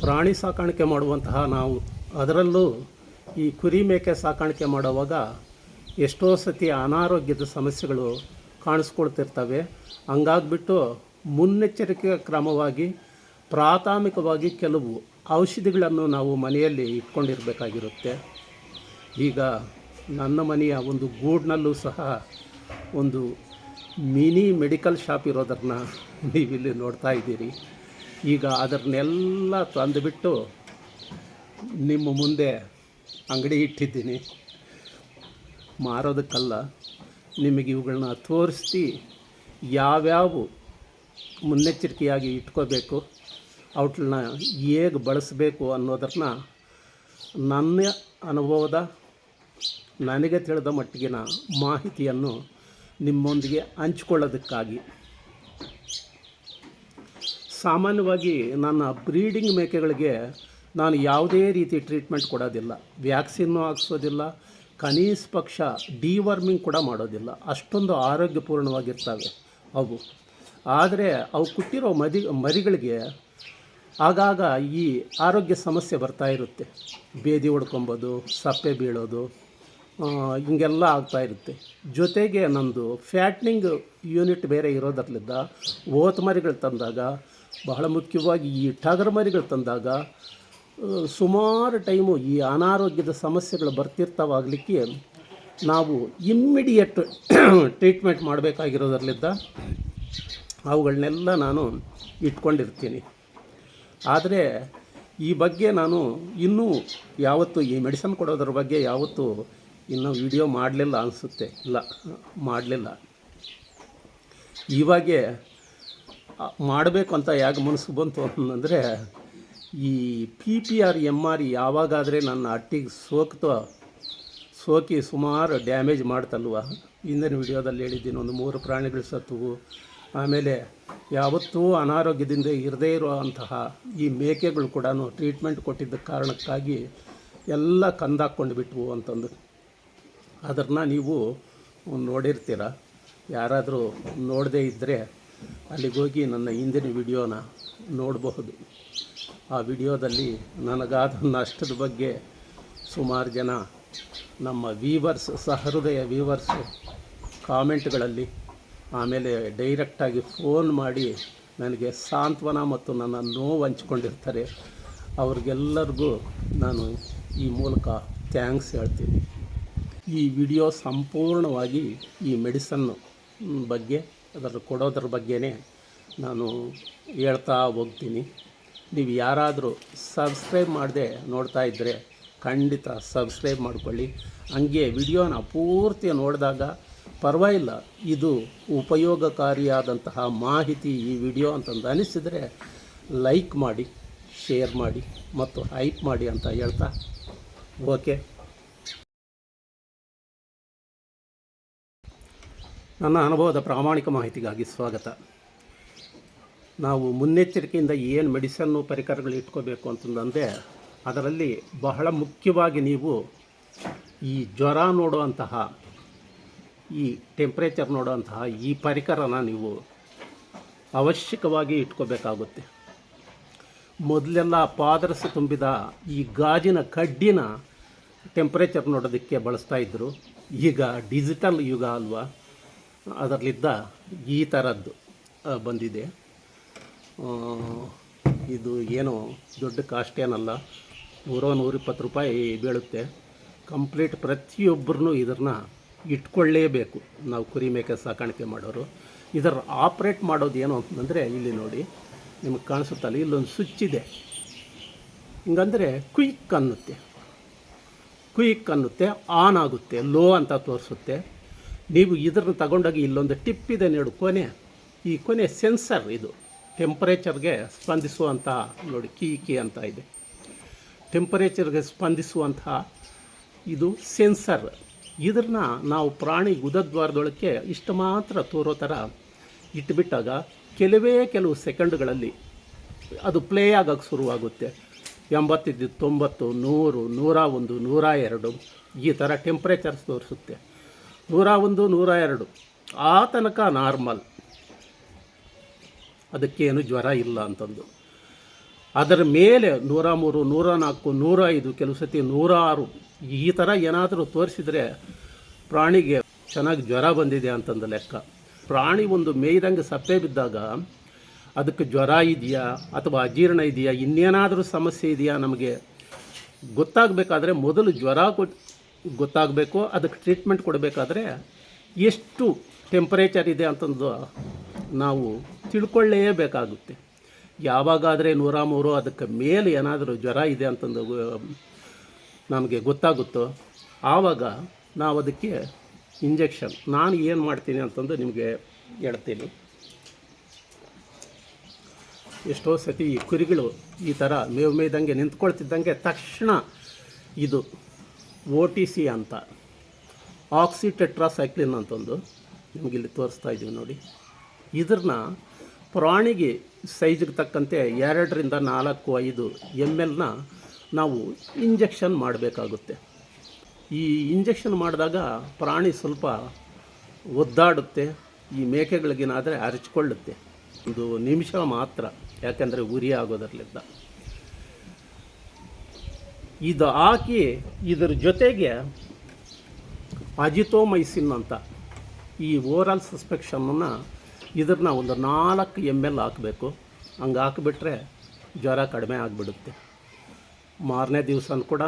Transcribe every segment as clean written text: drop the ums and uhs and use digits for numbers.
ಪ್ರಾಣಿ ಸಾಕಾಣಿಕೆ ಮಾಡುವಂತಹ ನಾವು, ಅದರಲ್ಲೂ ಈ ಕುರಿ ಮೇಕೆ ಸಾಕಾಣಿಕೆ ಮಾಡುವಾಗ ಎಷ್ಟೋ ಸತಿ ಅನಾರೋಗ್ಯದ ಸಮಸ್ಯೆಗಳು ಕಾಣಿಸ್ಕೊಳ್ತಿರ್ತವೆ. ಹಂಗಾಗ್ಬಿಟ್ಟು ಮುನ್ನೆಚ್ಚರಿಕೆ ಕ್ರಮವಾಗಿ ಪ್ರಾಥಮಿಕವಾಗಿ ಕೆಲವು ಔಷಧಿಗಳನ್ನು ನಾವು ಮನೆಯಲ್ಲಿ ಇಟ್ಕೊಂಡಿರಬೇಕಾಗಿರುತ್ತೆ. ಈಗ ನನ್ನ ಮನೆಯ ಒಂದು ಗೂಡ್ನಲ್ಲೂ ಸಹ ಒಂದು ಮಿನಿ ಮೆಡಿಕಲ್ ಶಾಪ್ ಇರೋದನ್ನು ನೀವಿಲ್ಲಿ ನೋಡ್ತಾ ಇದ್ದೀರಿ. ಈಗ ಅದನ್ನೆಲ್ಲ ತಂದುಬಿಟ್ಟು ನಿಮ್ಮ ಮುಂದೆ ಅಂಗಡಿ ಇಟ್ಟಿದ್ದೀನಿ. ಮಾರೋದಕ್ಕಲ್ಲ, ನಿಮಗೆ ಇವುಗಳನ್ನ ತೋರಿಸಿ ಯಾವ್ಯಾವ ಮುನ್ನೆಚ್ಚರಿಕೆಯಾಗಿ ಇಟ್ಕೋಬೇಕು, ಅವುಗಳನ್ನ ಹೇಗೆ ಬಳಸಬೇಕು ಅನ್ನೋದನ್ನು ನನ್ನ ಅನುಭವದ, ನನಗೆ ತಿಳಿದ ಮಟ್ಟಿಗಿನ ಮಾಹಿತಿಯನ್ನು ನಿಮ್ಮೊಂದಿಗೆ ಹಂಚಿಕೊಳ್ಳೋದಕ್ಕಾಗಿ. ಸಾಮಾನ್ಯವಾಗಿ ನನ್ನ ಬ್ರೀಡಿಂಗ್ ಮೇಕೆಗಳಿಗೆ ನಾನು ಯಾವುದೇ ರೀತಿ ಟ್ರೀಟ್ಮೆಂಟ್ ಕೊಡೋದಿಲ್ಲ, ವ್ಯಾಕ್ಸಿನ್ನು ಹಾಕ್ಸೋದಿಲ್ಲ, ಕನಿಷ್ಠ ಪಕ್ಷ ಡಿವರ್ಮಿಂಗ್ ಕೂಡ ಮಾಡೋದಿಲ್ಲ. ಅಷ್ಟೊಂದು ಆರೋಗ್ಯಪೂರ್ಣವಾಗಿರ್ತವೆ ಅವು. ಆದರೆ ಅವು ಹುಟ್ಟಿರೋ ಮರಿಗಳಿಗೆ ಆಗಾಗ ಈ ಆರೋಗ್ಯ ಸಮಸ್ಯೆ ಬರ್ತಾ ಇರುತ್ತೆ. ಬೇದಿ ಹೊಡ್ಕೊಬೋದು, ಸಪ್ಪೆ ಬೀಳೋದು, ಹಿಂಗೆಲ್ಲ ಆಗ್ತಾಯಿರುತ್ತೆ. ಜೊತೆಗೆ ನಮ್ಮದು ಫ್ಯಾಟ್ನಿಂಗ್ ಯೂನಿಟ್ ಬೇರೆ ಇರೋದ್ರಲ್ಲಿದ್ದ ಓತ್ ಮರಿಗಳು ತಂದಾಗ, ಬಹಳ ಮುಖ್ಯವಾಗಿ ಈ ಟಗರ್ ಮರಿಗಳು ತಂದಾಗ ಸುಮಾರು ಟೈಮು ಈ ಅನಾರೋಗ್ಯದ ಸಮಸ್ಯೆಗಳು ಬರ್ತಿರ್ತಾವಾಗಲಿಕ್ಕೆ ನಾವು ಇಮ್ಮಿಡಿಯೇಟ್ ಟ್ರೀಟ್ಮೆಂಟ್ ಮಾಡಬೇಕಾಗಿರೋದ್ರಲ್ಲಿದ್ದ ಅವುಗಳನ್ನೆಲ್ಲ ನಾನು ಇಟ್ಕೊಂಡಿರ್ತೀನಿ. ಆದರೆ ಈ ಬಗ್ಗೆ ನಾನು ಇನ್ನೂ ಯಾವತ್ತೂ ಈ ಮೆಡಿಸನ್ ಕೊಡೋದ್ರ ಬಗ್ಗೆ ಯಾವತ್ತೂ ಇನ್ನೂ ವಿಡಿಯೋ ಮಾಡಲಿಲ್ಲ ಅನಿಸುತ್ತೆ. ಇಲ್ಲ, ಮಾಡಲಿಲ್ಲ. ಇವಾಗೆ ಮಾಡಬೇಕು ಅಂತ ಯಾಕೆ ಮನಸ್ಸು ಬಂತು ಅಂತಂದರೆ, ಈ PPR MR ಯಾವಾಗಾದರೆ ನನ್ನ ಹಟ್ಟಿಗೆ ಸೋಕಿ ಸುಮಾರು ಡ್ಯಾಮೇಜ್ ಮಾಡ್ತಲ್ವ. ಹಿಂದಿನ ವಿಡಿಯೋದಲ್ಲಿ ಹೇಳಿದ್ದೀನಿ, ಒಂದು 3 ಪ್ರಾಣಿಗಳು ಸತ್ತವು. ಆಮೇಲೆ ಯಾವತ್ತೂ ಅನಾರೋಗ್ಯದಿಂದ ಇರದೇ ಇರುವಂತಹ ಈ ಮೇಕೆಗಳು ಕೂಡ ಟ್ರೀಟ್ಮೆಂಟ್ ಕೊಟ್ಟಿದ್ದ ಕಾರಣಕ್ಕಾಗಿ ಎಲ್ಲ ಕಂದಾಕ್ಕೊಂಡು ಬಿಟ್ವು ಅಂತಂದು. ಅದನ್ನು ನೀವು ನೋಡಿರ್ತೀರ. ಯಾರಾದರೂ ನೋಡದೇ ಇದ್ದರೆ ಅಲ್ಲಿಗೋಗಿ ನನ್ನ ಹಿಂದಿನ ವಿಡಿಯೋನ ನೋಡಬಹುದು. ಆ ವಿಡಿಯೋದಲ್ಲಿ ನನಗಾದ ನಷ್ಟದ ಬಗ್ಗೆ ಸುಮಾರು ಜನ ನಮ್ಮ ವೀವರ್ಸ್, ಸಹೃದಯ ವೀವರ್ಸು ಕಾಮೆಂಟ್ಗಳಲ್ಲಿ, ಆಮೇಲೆ ಡೈರೆಕ್ಟಾಗಿ ಫೋನ್ ಮಾಡಿ ನನಗೆ ಸಾಂತ್ವನ ಮತ್ತು ನನ್ನ ನೋವು ಹಂಚ್ಕೊಂಡಿರ್ತಾರೆ. ಅವ್ರಿಗೆಲ್ಲರಿಗೂ ನಾನು ಈ ಮೂಲಕ ಥ್ಯಾಂಕ್ಸ್ ಹೇಳ್ತೀನಿ. ಈ ವಿಡಿಯೋ ಸಂಪೂರ್ಣವಾಗಿ ಈ ಮೆಡಿಸನ್ನು ಬಗ್ಗೆ, ಅದನ್ನು ಕೊಡೋದ್ರ ಬಗ್ಗೆನೇ ನಾನು ಹೇಳ್ತಾ ಹೋಗ್ತೀನಿ. ನೀವು ಯಾರಾದರೂ ಸಬ್ಸ್ಕ್ರೈಬ್ ಮಾಡದೆ ನೋಡ್ತಾ ಇದ್ದರೆ ಖಂಡಿತ ಸಬ್ಸ್ಕ್ರೈಬ್ ಮಾಡಿಕೊಳ್ಳಿ. ಹಂಗೆ ವಿಡಿಯೋನ ಪೂರ್ತಿ ನೋಡಿದಾಗ ಪರವಾಗಿಲ್ಲ, ಇದು ಉಪಯೋಗಕಾರಿಯಾದಂತಹ ಮಾಹಿತಿ ಈ ವಿಡಿಯೋ ಅಂತಂದು ಅನಿಸಿದರೆ ಲೈಕ್ ಮಾಡಿ, ಶೇರ್ ಮಾಡಿ ಮತ್ತು ಹೈಪ್ ಮಾಡಿ ಅಂತ ಹೇಳ್ತಾ, ಓಕೆ. ನನ್ನ ಅನುಭವದ ಪ್ರಾಮಾಣಿಕ ಮಾಹಿತಿಗಾಗಿ ಸ್ವಾಗತ. ನಾವು ಮುನ್ನೆಚ್ಚರಿಕೆಯಿಂದ ಏನು ಮೆಡಿಸನ್ನು ಪರಿಕರಗಳು ಇಟ್ಕೋಬೇಕು ಅಂತಂದರೆ, ಅದರಲ್ಲಿ ಬಹಳ ಮುಖ್ಯವಾಗಿ ನೀವು ಈ ಜ್ವರ ನೋಡುವಂತಹ, ಈ ಟೆಂಪ್ರೇಚರ್ ನೋಡುವಂತಹ ಈ ಪರಿಕರನ ನೀವು ಅವಶ್ಯಕವಾಗಿ ಇಟ್ಕೋಬೇಕಾಗುತ್ತೆ. ಮೊದಲೆಲ್ಲ ಪಾದರಸ ತುಂಬಿದ ಈ ಗಾಜಿನ ಕಡ್ಡಿನ ಟೆಂಪ್ರೇಚರ್ ನೋಡೋದಕ್ಕೆ ಬಳಸ್ತಾಯಿದ್ರು. ಈಗ ಡಿಜಿಟಲ್ ಯುಗ ಅಲ್ವಾ, ಅದರಲ್ಲಿದ್ದ ಈ ಥರದ್ದು ಬಂದಿದೆ. ಇದು ಏನೋ ದೊಡ್ಡ ಕಾಸ್ಟ್ ಏನಲ್ಲ, 100-120 ರೂಪಾಯಿ ಬೀಳುತ್ತೆ. ಕಂಪ್ಲೀಟ್ ಪ್ರತಿಯೊಬ್ಬರೂ ಇದನ್ನು ಇಟ್ಕೊಳ್ಳೇಬೇಕು. ನಾವು ಕುರಿ ಮೇಕೆ ಸಾಕಾಣಿಕೆ ಮಾಡೋರು ಇದರ ಆಪ್ರೇಟ್ ಮಾಡೋದು ಏನು ಅಂತಂದರೆ, ಇಲ್ಲಿ ನೋಡಿ, ನಿಮಗೆ ಕಾಣಿಸುತ್ತಲ್ಲ, ಇಲ್ಲೊಂದು ಸ್ವಿಚ್ ಇದೆ. ಹಿಂಗಂದರೆ ಕ್ವಿಕ್ ಅನ್ನುತ್ತೆ, ಆನ್ ಆಗುತ್ತೆ, ಲೋ ಅಂತ ತೋರಿಸುತ್ತೆ. ನೀವು ಇದನ್ನು ತಗೊಂಡೋಗಿ ಇಲ್ಲೊಂದು ಟಿಪ್ ಇದೆ ನೋಡಿ, ಈ ಕೊನೆ ಸೆನ್ಸರ್. ಇದು ಟೆಂಪರೇಚರ್ಗೆ ಸ್ಪಂದಿಸುವಂಥ, ನೋಡಿ ಕೀ ಅಂತ ಇದೆ, ಟೆಂಪರೇಚರ್ಗೆ ಸ್ಪಂದಿಸುವಂತಹ ಇದು ಸೆನ್ಸರ್. ಇದನ್ನು ನಾವು ಪ್ರಾಣಿ ಗುದದ್ವಾರದೊಳಕ್ಕೆ ಇಷ್ಟು ಮಾತ್ರ ತೋರೋ ಥರ ಇಟ್ಬಿಟ್ಟಾಗ ಕೆಲವು ಸೆಕೆಂಡ್ಗಳಲ್ಲಿ ಅದು ಪ್ಲೇ ಆಗೋಕ್ಕೆ ಶುರುವಾಗುತ್ತೆ. 80 ಇದ್ದು 90, 100, 101, 102 ಈ ಥರ ಟೆಂಪ್ರೇಚರ್ಸ್ ತೋರಿಸುತ್ತೆ. 101, 102 ಆ ತನಕ ನಾರ್ಮಲ್, ಅದಕ್ಕೇನು ಜ್ವರ ಇಲ್ಲ ಅಂತಂದು. ಅದರ ಮೇಲೆ 103, 104, 105, ಕೆಲವು ಸತಿ 106 ಈ ಥರ ಏನಾದರೂ ತೋರಿಸಿದರೆ ಪ್ರಾಣಿಗೆ ಚೆನ್ನಾಗಿ ಜ್ವರ ಬಂದಿದೆ ಅಂತಂದು ಲೆಕ್ಕ. ಪ್ರಾಣಿ ಒಂದು ಮೇಯ್ದಂಗೆ ಸಪ್ಪೆ ಬಿದ್ದಾಗ ಅದಕ್ಕೆ ಜ್ವರ ಇದೆಯಾ ಅಥವಾ ಅಜೀರ್ಣ ಇದೆಯಾ ಇನ್ನೇನಾದರೂ ಸಮಸ್ಯೆ ಇದೆಯಾ ನಮಗೆ ಗೊತ್ತಾಗಬೇಕಾದ್ರೆ ಮೊದಲು ಜ್ವರ ಗೊತ್ತಾಗಬೇಕು. ಅದಕ್ಕೆ ಟ್ರೀಟ್ಮೆಂಟ್ ಕೊಡಬೇಕಾದ್ರೆ ಎಷ್ಟು ಟೆಂಪರೇಚರ್ ಇದೆ ಅಂತಂದು ನಾವು ತಿಳ್ಕೊಳ್ಳೇಬೇಕಾಗುತ್ತೆ. ಯಾವಾಗಾದರೆ 103 ಅದಕ್ಕೆ ಮೇಲೆ ಏನಾದರೂ ಜ್ವರ ಇದೆ ಅಂತಂದು ನಮಗೆ ಗೊತ್ತಾಗುತ್ತೋ ಆವಾಗ ನಾವು ಅದಕ್ಕೆ ಇಂಜೆಕ್ಷನ್ ನಾನು ಏನು ಮಾಡ್ತೀನಿ ಅಂತಂದು ನಿಮಗೆ ಹೇಳ್ತೀನಿ. ಎಷ್ಟೋ ಸತಿ ಈ ಕುರಿಗಳು ಈ ಥರ ಮೇವು ಮೇಯ್ದಂಗೆ ನಿಂತ್ಕೊಳ್ತಿದ್ದಂಗೆ ತಕ್ಷಣ ಇದು OTC ಅಂತ ಆಕ್ಸಿಟೆಟ್ರಾಸೈಕ್ಲಿನ್ ಅಂತಂದು ನಿಮಗಿಲ್ಲಿ ತೋರಿಸ್ತಾ ಇದ್ದೀವಿ ನೋಡಿ. ಇದನ್ನ ಪ್ರಾಣಿಗೆ ಸೈಜ್ಗೆ ತಕ್ಕಂತೆ 2 ರಿಂದ 4, 5 ml ನಾವು ಇಂಜೆಕ್ಷನ್ ಮಾಡಬೇಕಾಗುತ್ತೆ. ಈ ಇಂಜೆಕ್ಷನ್ ಮಾಡಿದಾಗ ಪ್ರಾಣಿ ಸ್ವಲ್ಪ ಒದ್ದಾಡುತ್ತೆ, ಈ ಮೇಕೆಗಳಿಗೇನಾದರೆ ಅರಚಿಕೊಳ್ಳುತ್ತೆ. ಒಂದು ನಿಮಿಷ ಮಾತ್ರ, ಯಾಕೆಂದರೆ ಉರಿ ಆಗೋದರಲ್ಲಿದ್ದ ಇದು ಹಾಕಿ ಇದ್ರ ಜೊತೆಗೆ ಅಜಿಥ್ರೋಮೈಸಿನ್ ಅಂತ ಈ ಓರಲ್ ಸಸ್ಪೆಕ್ಷನನ್ನು ಇದನ್ನ ಒಂದು 4 ml ಹಾಕಬೇಕು. ಹಂಗೆ ಹಾಕಿಬಿಟ್ರೆ ಜ್ವರ ಕಡಿಮೆ ಆಗಿಬಿಡುತ್ತೆ. ಮಾರನೇ ದಿವಸ ಕೂಡ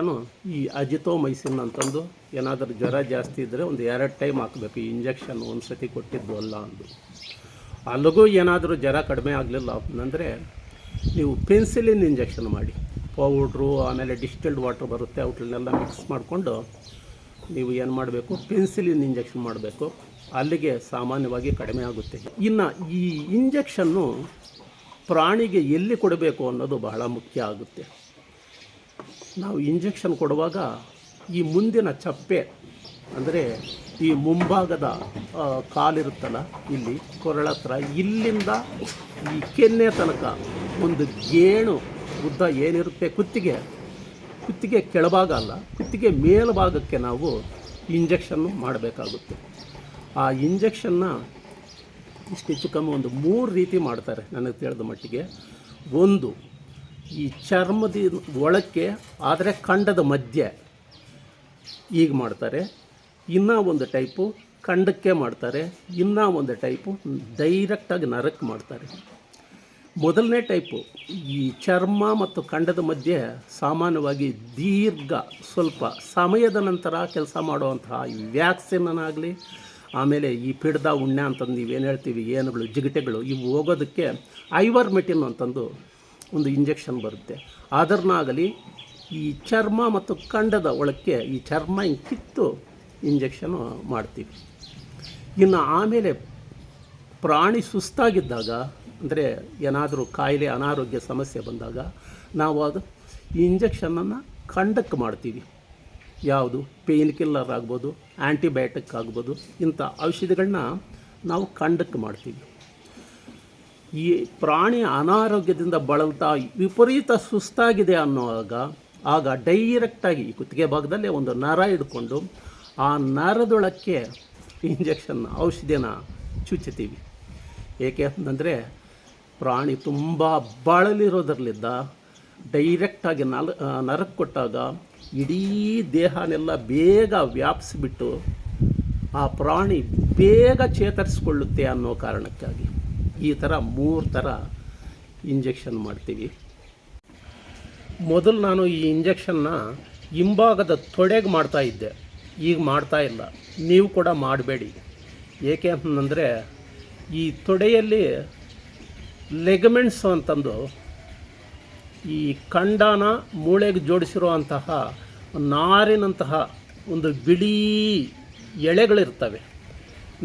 ಈ ಅಜಿಥ್ರೋಮೈಸಿನ್ ಅಂತಂದು ಏನಾದರೂ ಜ್ವರ ಜಾಸ್ತಿ ಇದ್ದರೆ ಒಂದು 2 ಟೈಮ್ ಹಾಕಬೇಕು. ಈ ಇಂಜೆಕ್ಷನ್ ಒಂದು ಸತಿ ಕೊಟ್ಟಿದ್ದು ಅಲ್ಲ ಅಂದು. ಅಲ್ಲಿಗೂ ಏನಾದರೂ ಜ್ವರ ಕಡಿಮೆ ಆಗಲಿಲ್ಲ ಅಂದರೆ ನೀವು ಪೆನ್ಸಿಲಿನ್ ಇಂಜೆಕ್ಷನ್ ಮಾಡಿ. ಪೌಡ್ರು ಆಮೇಲೆ ಡಿಸ್ಟಿಲ್ಡ್ ವಾಟ್ರ್ ಬರುತ್ತೆ, ಅವುಗಳನ್ನೆಲ್ಲ ಮಿಕ್ಸ್ ಮಾಡಿಕೊಂಡು ನೀವು ಏನು ಮಾಡಬೇಕು, ಪೆನ್ಸಿಲಿನ್ ಇಂಜೆಕ್ಷನ್ ಮಾಡಬೇಕು. ಅಲ್ಲಿಗೆ ಸಾಮಾನ್ಯವಾಗಿ ಕಡಿಮೆ ಆಗುತ್ತೆ. ಇನ್ನು ಈ ಇಂಜೆಕ್ಷನ್ನು ಪ್ರಾಣಿಗೆ ಎಲ್ಲಿ ಕೊಡಬೇಕು ಅನ್ನೋದು ಬಹಳ ಮುಖ್ಯ ಆಗುತ್ತೆ. ನಾವು ಇಂಜೆಕ್ಷನ್ ಕೊಡುವಾಗ ಈ ಮುಂದಿನ ಚಪ್ಪೆ ಅಂದರೆ ಈ ಮುಂಭಾಗದ ಕಾಲಿರುತ್ತಲ್ಲ, ಇಲ್ಲಿ ಕೊರಳತ್ರ ಇಲ್ಲಿಂದ ಈ ಕೆನ್ನೆ ತನಕ ಒಂದು ಗೇಣು ಉದ್ದ ಏನಿರುತ್ತೆ ಕುತ್ತಿಗೆ ಕೆಳಭಾಗ ಅಲ್ಲ, ಕುತ್ತಿಗೆ ಮೇಲ್ಭಾಗಕ್ಕೆ ನಾವು ಇಂಜೆಕ್ಷನ್ನು ಮಾಡಬೇಕಾಗುತ್ತೆ. ಆ ಇಂಜೆಕ್ಷನ್ನ ಇಷ್ಟು ಹೆಚ್ಚು ಕಮ್ಮಿ ಒಂದು 3 ರೀತಿ ಮಾಡ್ತಾರೆ ನನಗೆ ತಿಳಿದ ಮಟ್ಟಿಗೆ. ಒಂದು ಈ ಚರ್ಮದ ಒಳಕ್ಕೆ ಆದರೆ ಖಂಡದ ಮಧ್ಯೆ ಈಗ ಮಾಡ್ತಾರೆ. ಇನ್ನೂ ಒಂದು ಟೈಪು ಖಂಡಕ್ಕೆ ಮಾಡ್ತಾರೆ. ಇನ್ನೂ ಒಂದು ಟೈಪು ಡೈರೆಕ್ಟಾಗಿ ನರಕ್ಕೆ ಮಾಡ್ತಾರೆ. ಮೊದಲನೇ ಟೈಪು ಈ ಚರ್ಮ ಮತ್ತು ಖಂಡದ ಮಧ್ಯೆ ಸಾಮಾನ್ಯವಾಗಿ ದೀರ್ಘ ಸ್ವಲ್ಪ ಸಮಯದ ನಂತರ ಕೆಲಸ ಮಾಡುವಂತಹ ಈ ವ್ಯಾಕ್ಸಿನ್ನಾಗಲಿ ಆಮೇಲೆ ಈ ಪಿಡ್ದ ಉಣ್ಣೆ ಅಂತಂದು ನೀವೇನು ಹೇಳ್ತೀವಿ, ಏನುಗಳು ಜಿಗಟೆಗಳು ಇವು ಹೋಗೋದಕ್ಕೆ ಐವರ್ಮೆಟಿನ್ ಅಂತಂದು ಒಂದು ಇಂಜೆಕ್ಷನ್ ಬರುತ್ತೆ. ಅದನ್ನಾಗಲಿ ಈ ಚರ್ಮ ಮತ್ತು ಖಂಡದ ಒಳಕ್ಕೆ ಈ ಚರ್ಮ ಹಿಂಗೆ ಕಿತ್ತು ಇಂಜೆಕ್ಷನು ಮಾಡ್ತೀವಿ. ಇನ್ನು ಆಮೇಲೆ ಪ್ರಾಣಿ ಸುಸ್ತಾಗಿದ್ದಾಗ ಅಂದರೆ ಏನಾದರೂ ಕಾಯಿಲೆ ಅನಾರೋಗ್ಯ ಸಮಸ್ಯೆ ಬಂದಾಗ ನಾವು ಅದು ಈ ಇಂಜೆಕ್ಷನನ್ನು ಖಂಡಕ್ಕೆ ಮಾಡ್ತೀವಿ. ಯಾವುದು ಪೇಯ್ನ್ ಕಿಲ್ಲರ್ ಆಗ್ಬೋದು, ಆ್ಯಂಟಿಬಯೋಟಿಕ್ ಆಗ್ಬೋದು, ಇಂಥ ಔಷಧಿಗಳನ್ನ ನಾವು ಖಂಡಕ್ಕೆ ಮಾಡ್ತೀವಿ. ಈ ಪ್ರಾಣಿ ಅನಾರೋಗ್ಯದಿಂದ ಬಳಲ್ತಾ ವಿಪರೀತ ಸುಸ್ತಾಗಿದೆ ಅನ್ನೋವಾಗ ಆಗ ಡೈರೆಕ್ಟಾಗಿ ಈ ಕುತ್ತಿಗೆ ಭಾಗದಲ್ಲೇ ಒಂದು ನರ ಹಿಡ್ಕೊಂಡು ಆ ನರದೊಳಕ್ಕೆ ಇಂಜೆಕ್ಷನ್ ಔಷಧಿನ ಚುಚ್ಚುತ್ತೀವಿ. ಏಕೆ ಅಂತಂದರೆ ಪ್ರಾಣಿ ತುಂಬ ಬಳಲಿರೋದ್ರಲ್ಲಿದ್ದ ಡೈರೆಕ್ಟಾಗಿ ನರಕ್ಕೆ ಕೊಟ್ಟಾಗ ಇಡೀ ದೇಹನೆಲ್ಲ ಬೇಗ ವ್ಯಾಪಿಸಿಬಿಟ್ಟು ಆ ಪ್ರಾಣಿ ಬೇಗ ಚೇತರಿಸ್ಕೊಳ್ಳುತ್ತೆ ಅನ್ನೋ ಕಾರಣಕ್ಕಾಗಿ ಈ ಥರ 3 ಥರ ಇಂಜೆಕ್ಷನ್ ಮಾಡ್ತೀವಿ. ಮೊದಲು ನಾನು ಈ ಇಂಜೆಕ್ಷನ್ನ ಹಿಂಭಾಗದ ತೊಡೆಗೆ ಮಾಡ್ತಾಯಿದ್ದೆ, ಈಗ ಮಾಡ್ತಾಯಿಲ್ಲ. ನೀವು ಕೂಡ ಮಾಡಬೇಡಿ. ಏಕೆ ಅಂತಂದರೆ ಈ ತೊಡೆಯಲ್ಲಿ ಲೆಗಮೆಂಟ್ಸ್ ಅಂತಂದು ಈ ಖಂಡನ ಮೂಳೆಗೆ ಜೋಡಿಸಿರುವಂತಹ ನಾರಿನಂತಹ ಒಂದು ಬಿಳಿ ಎಳೆಗಳಿರ್ತವೆ.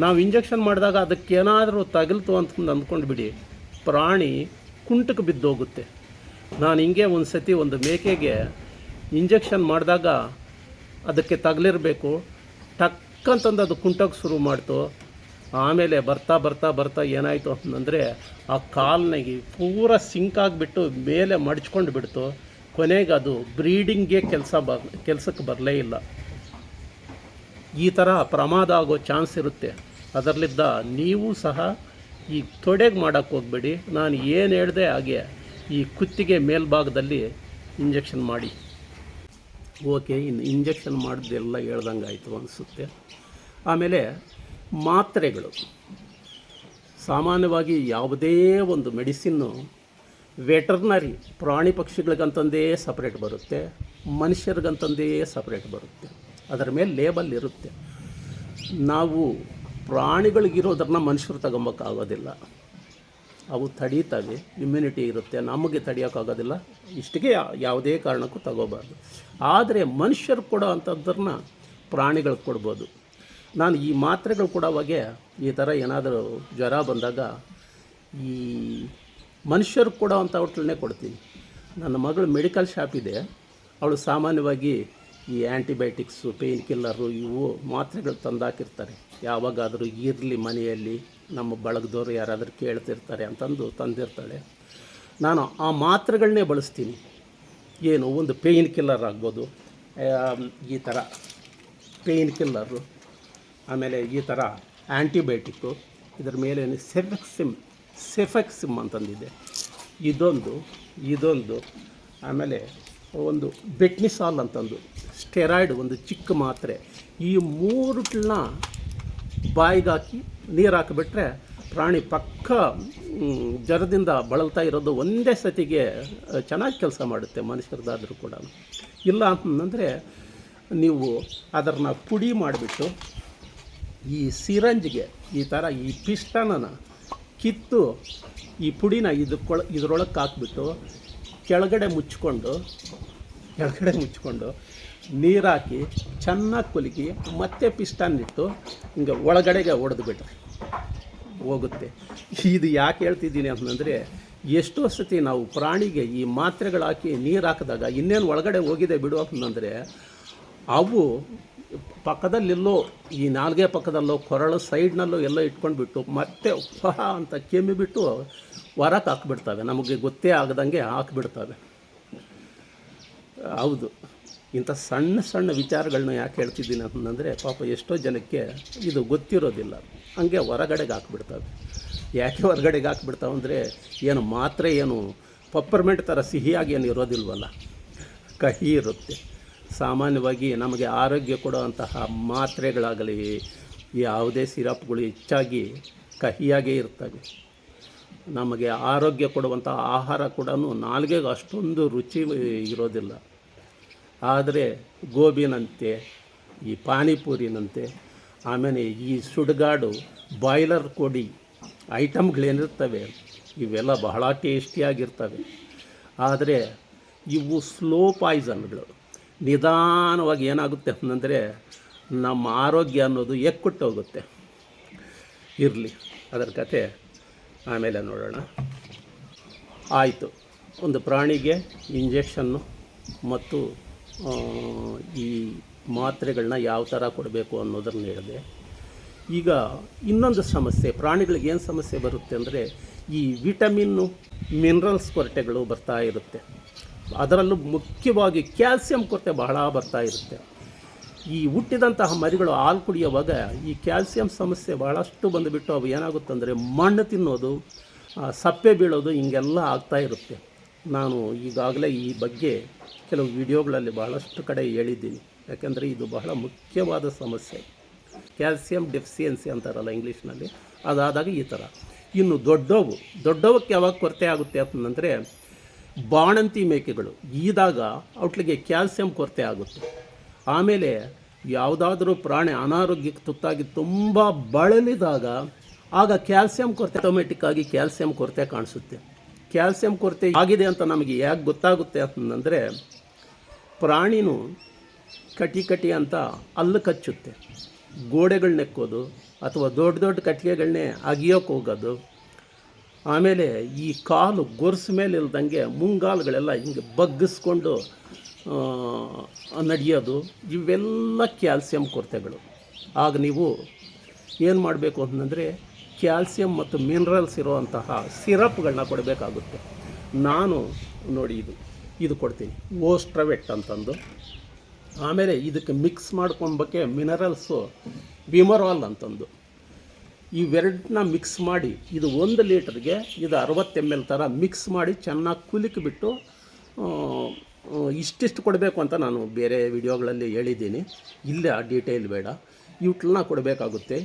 ನಾವು ಇಂಜೆಕ್ಷನ್ ಮಾಡಿದಾಗ ಅದಕ್ಕೇನಾದರೂ ತಗಲ್ತು ಅಂತಂದು ಅಂದ್ಕೊಂಡು ಬಿಡಿ, ಪ್ರಾಣಿ ಕುಂಟಕ್ಕೆ ಬಿದ್ದೋಗುತ್ತೆ. ನಾನು ಹಿಂಗೆ ಒಂದು ಸತಿ ಒಂದು ಮೇಕೆಗೆ ಇಂಜೆಕ್ಷನ್ ಮಾಡಿದಾಗ ಅದಕ್ಕೆ ತಗಲಿರಬೇಕು, ಟಕ್ಕಂತಂದು ಅದು ಕುಂಟಕ್ಕೆ ಶುರು ಮಾಡ್ತು. ಆಮೇಲೆ ಬರ್ತಾ ಬರ್ತಾ ಬರ್ತಾ ಏನಾಯಿತು ಅಂತಂದರೆ ಆ ಕಾಲ್ನಾಗಿ ಪೂರ ಸಿಂಕಾಗಿಬಿಟ್ಟು ಮೇಲೆ ಮಡ್ಚ್ಕೊಂಡು ಬಿಡ್ತು. ಕೊನೆಗೆ ಅದು ಬ್ರೀಡಿಂಗ್ಗೆ ಕೆಲಸಕ್ಕೆ ಬರಲೇ ಇಲ್ಲ. ಈ ಥರ ಪ್ರಮಾದ ಆಗೋ ಚಾನ್ಸ್ ಇರುತ್ತೆ. ಅದರಲ್ಲಿದ್ದ ನೀವು ಸಹ ಈ ತೊಡೆಗೆ ಮಾಡೋಕ್ಕೆ ಹೋಗಬೇಡಿ. ನಾನು ಏನು ಹೇಳಿದೆ ಹಾಗೆ ಈ ಕುತ್ತಿಗೆ ಮೇಲ್ಭಾಗದಲ್ಲಿ ಇಂಜೆಕ್ಷನ್ ಮಾಡಿ. ಓಕೆ, ಇನ್ನು ಇಂಜೆಕ್ಷನ್ ಮಾಡಿದ್ದೆಲ್ಲ ಹೇಳ್ದಂಗೆ ಆಯಿತು ಅನಿಸುತ್ತೆ. ಆಮೇಲೆ ಮಾತ್ರೆಗಳು, ಸಾಮಾನ್ಯವಾಗಿ ಯಾವುದೇ ಒಂದು ಮೆಡಿಸಿನ್ನು ವೆಟರ್ನರಿ ಪ್ರಾಣಿ ಪಕ್ಷಿಗಳಿಗಂತಂದೇ ಸಪ್ರೇಟ್ ಬರುತ್ತೆ, ಮನುಷ್ಯರಿಗಂತಂದೇ ಸಪ್ರೇಟ್ ಬರುತ್ತೆ. ಅದರ ಮೇಲೆ ಲೇಬಲ್ ಇರುತ್ತೆ. ನಾವು ಪ್ರಾಣಿಗಳಿಗಿರೋದನ್ನ ಮನುಷ್ಯರು ತಗೊಂಬೋಕ್ಕಾಗೋದಿಲ್ಲ. ಅವು ತಡೀತವೆ, ಇಮ್ಯುನಿಟಿ ಇರುತ್ತೆ, ನಮಗೆ ತಡೆಯೋಕ್ಕಾಗೋದಿಲ್ಲ. ಇಷ್ಟಿಗೆ ಯಾವುದೇ ಕಾರಣಕ್ಕೂ ತಗೋಬಾರ್ದು. ಆದರೆ ಮನುಷ್ಯರು ಕೊಡೋ ಅಂಥದ್ದನ್ನ ಪ್ರಾಣಿಗಳಿಗೆ ಕೊಡ್ಬೋದು. ನಾನು ಈ ಮಾತ್ರೆಗಳು ಕೊಡೋವಾಗೆ ಈ ಥರ ಏನಾದರೂ ಜ್ವರ ಬಂದಾಗ ಈ ಮನುಷ್ಯರು ಕೊಡೋ ಅಂಥ ಔಟ್ಲನ್ನೇ ಕೊಡ್ತೀನಿ. ನನ್ನ ಮಗಳು ಮೆಡಿಕಲ್ ಶಾಪ್ ಇದೆ, ಅವಳು ಸಾಮಾನ್ಯವಾಗಿ ಈ ಆ್ಯಂಟಿಬಯೋಟಿಕ್ಸು, ಪೇಯ್ನ್ ಕಿಲ್ಲರು ಇವು ಮಾತ್ರೆಗಳು ತಂದಾಕಿರ್ತಾರೆ. ಯಾವಾಗಾದರೂ ಇರಲಿ ಮನೆಯಲ್ಲಿ, ನಮ್ಮ ಬಳಗದವರು ಯಾರಾದರೂ ಕೇಳ್ತಿರ್ತಾರೆ ಅಂತಂದು ತಂದಿರ್ತಾಳೆ. ನಾನು ಆ ಮಾತ್ರೆಗಳನ್ನೇ ಬಳಸ್ತೀನಿ. ಏನು, ಒಂದು ಪೇಯ್ನ್ ಕಿಲ್ಲರ್ ಆಗ್ಬೋದು, ಈ ಥರ ಪೇಯ್ನ್ ಕಿಲ್ಲರು, ಆಮೇಲೆ ಈ ಥರ ಆ್ಯಂಟಿಬಯೋಟಿಕ್ಕು, ಇದರ ಮೇಲೆ ಸೆಫೆಕ್ಸಿಮ್ ಅಂತಂದಿದೆ, ಇದೊಂದು ಆಮೇಲೆ ಒಂದು ಬೆಟ್ನಿಸಾಲ್ ಅಂತಂದು ಸ್ಟೆರಾಯ್ಡ್, ಒಂದು ಚಿಕ್ಕ ಮಾತ್ರೆ. ಈ ಮೂರನ್ನ ಬಾಯಿಗಾಕಿ ನೀರು ಹಾಕಿಬಿಟ್ರೆ ಪ್ರಾಣಿ ಪಕ್ಕ ಜ್ವರದಿಂದ ಬಳಲ್ತಾ ಇರೋದು ಒಂದೇ ಸತಿಗೆ ಚೆನ್ನಾಗಿ ಕೆಲಸ ಮಾಡುತ್ತೆ, ಮನುಷ್ಯರದಾದರೂ ಕೂಡ. ಇಲ್ಲ ಅಂತಂದರೆ ನೀವು ಅದನ್ನು ಪುಡಿ ಮಾಡಿಬಿಟ್ಟು ಈ ಸಿರಂಜ್ಗೆ ಈ ಥರ ಈ ಪಿಸ್ಟನನ್ನು ಕಿತ್ತು ಈ ಪುಡಿನ ಇದರೊಳಗೆ ಹಾಕ್ಬಿಟ್ಟು ಕೆಳಗಡೆ ಮುಚ್ಕೊಂಡು ನೀರು ಹಾಕಿ ಚೆನ್ನಾಗಿ ಕುಲುಕಿ ಮತ್ತೆ ಪಿಸ್ಟನ್ ಇಟ್ಟು ಹಿಂಗೆ ಒಳಗಡೆಗೆ ಹೊಡೆದುಬಿಟ್ರೆ ಹೋಗುತ್ತೆ. ಇದು ಯಾಕೆ ಹೇಳ್ತಿದ್ದೀನಿ ಅಂತಂದರೆ, ಎಷ್ಟೋ ಸತಿ ನಾವು ಪ್ರಾಣಿಗೆ ಈ ಮಾತ್ರೆಗಳು ಹಾಕಿ ನೀರು ಹಾಕಿದಾಗ ಇನ್ನೇನು ಒಳಗಡೆ ಹೋಗಿದೆ ಬಿಡು ಅಂತಂದರೆ, ಅವು ಪಕ್ಕದಲ್ಲೆಲ್ಲೋ ಈ ನಾಲ್ಗೆ ಪಕ್ಕದಲ್ಲೋ ಕೊರಳು ಸೈಡ್ನಲ್ಲೋ ಎಲ್ಲೋ ಇಟ್ಕೊಂಡ್ಬಿಟ್ಟು ಮತ್ತೆ ಅಂತ ಕೆಮ್ಮಿಬಿಟ್ಟು ಹೊರಕ್ಕೆ ಹಾಕ್ಬಿಡ್ತವೆ, ನಮಗೆ ಗೊತ್ತೇ ಆಗದಂಗೆ ಹಾಕ್ಬಿಡ್ತವೆ. ಹೌದು, ಇಂಥ ಸಣ್ಣ ಸಣ್ಣ ವಿಚಾರಗಳನ್ನ ಯಾಕೆ ಹೇಳ್ತಿದ್ದೀನಿ ಅಂತಂದರೆ, ಪಾಪ ಎಷ್ಟೋ ಜನಕ್ಕೆ ಇದು ಗೊತ್ತಿರೋದಿಲ್ಲ, ಹಂಗೆ ಹೊರಗಡೆಗೆ ಹಾಕ್ಬಿಡ್ತವೆ. ಯಾಕೆ ಹೊರಗಡೆಗೆ ಹಾಕ್ಬಿಡ್ತಾವೆ ಅಂದರೆ, ಏನು ಮಾತ್ರೆ ಏನು ಪಪ್ಪರ್ಮೆಂಟ್ ಥರ ಸಿಹಿಯಾಗಿ ಏನು ಇರೋದಿಲ್ವಲ್ಲ, ಕಹಿ ಇರುತ್ತೆ. ಸಾಮಾನ್ಯವಾಗಿ ನಮಗೆ ಆರೋಗ್ಯ ಕೊಡುವಂತಹ ಮಾತ್ರೆಗಳಾಗಲಿ ಯಾವುದೇ ಸಿರಪ್ಗಳು ಹೆಚ್ಚಾಗಿ ಕಹಿಯಾಗೇ ಇರ್ತವೆ. ನಮಗೆ ಆರೋಗ್ಯ ಕೊಡುವಂಥ ಆಹಾರ ಕೂಡ ನಾಲ್ಗೆಗೆ ಅಷ್ಟೊಂದು ರುಚಿ ಇರೋದಿಲ್ಲ. ಆದರೆ ಗೋಬಿನಂತೆ, ಈ ಪಾನಿಪೂರಿನಂತೆ, ಆಮೇಲೆ ಈ ಸುಡುಗಾಡು ಬಾಯ್ಲರ್ ಕೋಡಿ ಐಟಮ್ಗಳೇನಿರ್ತವೆ ಇವೆಲ್ಲ ಬಹಳ ಟೇಸ್ಟಿಯಾಗಿರ್ತವೆ. ಆದರೆ ಇವು ಸ್ಲೋ ಪಾಯ್ಸನ್ಗಳು. ನಿಧಾನವಾಗಿ ಏನಾಗುತ್ತೆ ಅಂತಂದರೆ ನಮ್ಮ ಆರೋಗ್ಯ ಅನ್ನೋದು ಎಕ್ಕುಟ್ಟೋಗುತ್ತೆ. ಇರಲಿ, ಅದರ ಕತೆ ಆಮೇಲೆ ನೋಡೋಣ. ಆಯಿತು, ಒಂದು ಪ್ರಾಣಿಗೆ ಇಂಜೆಕ್ಷನ್ನು ಮತ್ತು ಈ ಮಾತ್ರೆಗಳನ್ನ ಯಾವ ಥರ ಕೊಡಬೇಕು ಅನ್ನೋದನ್ನು ಹೇಳಿದೆ. ಈಗ ಇನ್ನೊಂದು ಸಮಸ್ಯೆ, ಪ್ರಾಣಿಗಳಿಗೆ ಏನು ಸಮಸ್ಯೆ ಬರುತ್ತೆ ಅಂದರೆ, ಈ ವಿಟಮಿನ್ನು ಮಿನರಲ್ಸ್ ಕೊರತೆಗಳು ಬರ್ತಾ ಇರುತ್ತೆ. ಅದರಲ್ಲೂ ಮುಖ್ಯವಾಗಿ ಕ್ಯಾಲ್ಸಿಯಂ ಕೊರತೆ ಬಹಳ ಬರ್ತಾ ಇರುತ್ತೆ. ಈ ಹುಟ್ಟಿದಂತಹ ಮರಿಗಳು ಹಾಲು ಕುಡಿಯುವಾಗ ಈ ಕ್ಯಾಲ್ಸಿಯಂ ಸಮಸ್ಯೆ ಭಾಳಷ್ಟು ಬಂದುಬಿಟ್ಟು ಅವು ಏನಾಗುತ್ತಂದರೆ ಮಣ್ಣು ತಿನ್ನೋದು, ಸಪ್ಪೆ ಬೀಳೋದು, ಹಿಂಗೆಲ್ಲ ಆಗ್ತಾ ಇರುತ್ತೆ. ನಾನು ಈಗಾಗಲೇ ಈ ಬಗ್ಗೆ ಕೆಲವು ವಿಡಿಯೋಗಳಲ್ಲಿ ಭಾಳಷ್ಟು ಕಡೆ ಹೇಳಿದ್ದೀನಿ. ಯಾಕೆಂದರೆ ಇದು ಬಹಳ ಮುಖ್ಯವಾದ ಸಮಸ್ಯೆ. ಕ್ಯಾಲ್ಸಿಯಂ ಡೆಫಿಸಿಯನ್ಸಿ ಅಂತಾರಲ್ಲ ಇಂಗ್ಲೀಷ್ನಲ್ಲಿ, ಅದಾದಾಗ ಈ ಥರ. ಇನ್ನು ದೊಡ್ಡವಕ್ಕೆ ಯಾವಾಗ ಕೊರತೆ ಆಗುತ್ತೆ ಅಂತಂದರೆ, ಬಾಣಂತಿ ಮೇಕೆಗಳು ಈದಾಗ ಔಟ್ಲಿಗೆ ಕ್ಯಾಲ್ಸಿಯಂ ಕೊರತೆ ಆಗುತ್ತೆ. ಆಮೇಲೆ ಯಾವುದಾದ್ರೂ ಪ್ರಾಣಿ ಅನಾರೋಗ್ಯಕ್ಕೆ ತುತ್ತಾಗಿ ತುಂಬ ಬಳಲಿದಾಗ ಆಗ ಕ್ಯಾಲ್ಸಿಯಂ ಕೊರತೆ, ಆಟೋಮೆಟಿಕ್ಕಾಗಿ ಕ್ಯಾಲ್ಸಿಯಂ ಕೊರತೆ ಕಾಣಿಸುತ್ತೆ. ಕ್ಯಾಲ್ಸಿಯಂ ಕೊರತೆ ಆಗಿದೆ ಅಂತ ನಮಗೆ ಯಾಕೆ ಗೊತ್ತಾಗುತ್ತೆ ಅಂತಂದರೆ, ಪ್ರಾಣಿನೂ ಕಟಿ ಅಂತ ಹಲ್ಲು ಕಚ್ಚುತ್ತೆ, ಗೋಡೆಗಳನ್ನೆಕ್ಕೋದು ಅಥವಾ ದೊಡ್ಡ ಕಟ್ಟಿಗೆಗಳನ್ನೇ ಅಗಿಯೋಕ್ಕೆ ಹೋಗೋದು, ಆಮೇಲೆ ಈ ಕಾಲು ಗೊರ್ಸು ಮೇಲೆ ಇಲ್ದಂಗೆ ಮುಂಗಾಲುಗಳೆಲ್ಲ ಹಿಂಗೆ ಬಗ್ಗಿಸ್ಕೊಂಡು ನಡೆಯೋದು, ಇವೆಲ್ಲ ಕ್ಯಾಲ್ಸಿಯಂ ಕೊರತೆಗಳು. ಆಗ ನೀವು ಏನು ಮಾಡಬೇಕು ಅಂತಂದರೆ, ಕ್ಯಾಲ್ಸಿಯಂ ಮತ್ತು ಮಿನರಲ್ಸ್ ಇರುವಂತಹ ಸಿರಪ್ಗಳನ್ನ ಕೊಡಬೇಕಾಗುತ್ತೆ. ನಾನು ನೋಡಿ ಇದು ಕೊಡ್ತೀನಿ, ಓಸ್ಟ್ರವೆಟ್ ಅಂತಂದು. ಆಮೇಲೆ ಇದಕ್ಕೆ ಮಿಕ್ಸ್ ಮಾಡ್ಕೊಳಕ್ಕೆ ಮಿನರಲ್ಸು ವಿಮರಾಲ್ ಅಂತಂದು. ಇವೆರಡನ್ನ ಮಿಕ್ಸ್ ಮಾಡಿ, ಇದು 1 ಲೀಟ್ರಿಗೆ ಇದು 60 ml ಥರ ಮಿಕ್ಸ್ ಮಾಡಿ ಚೆನ್ನಾಗಿ ಕುಲಿಕಿಬಿಟ್ಟು ಇಷ್ಟಿಷ್ಟು ಕೊಡಬೇಕು ಅಂತ ನಾನು ಬೇರೆ ವಿಡಿಯೋಗಳಲ್ಲಿ ಹೇಳಿದ್ದೀನಿ, ಇಲ್ಲೇ ಆ ಡೀಟೇಲ್ ಬೇಡ. ಇವುಗಳನ್ನ ಕೊಡಬೇಕಾಗುತ್ತೆ.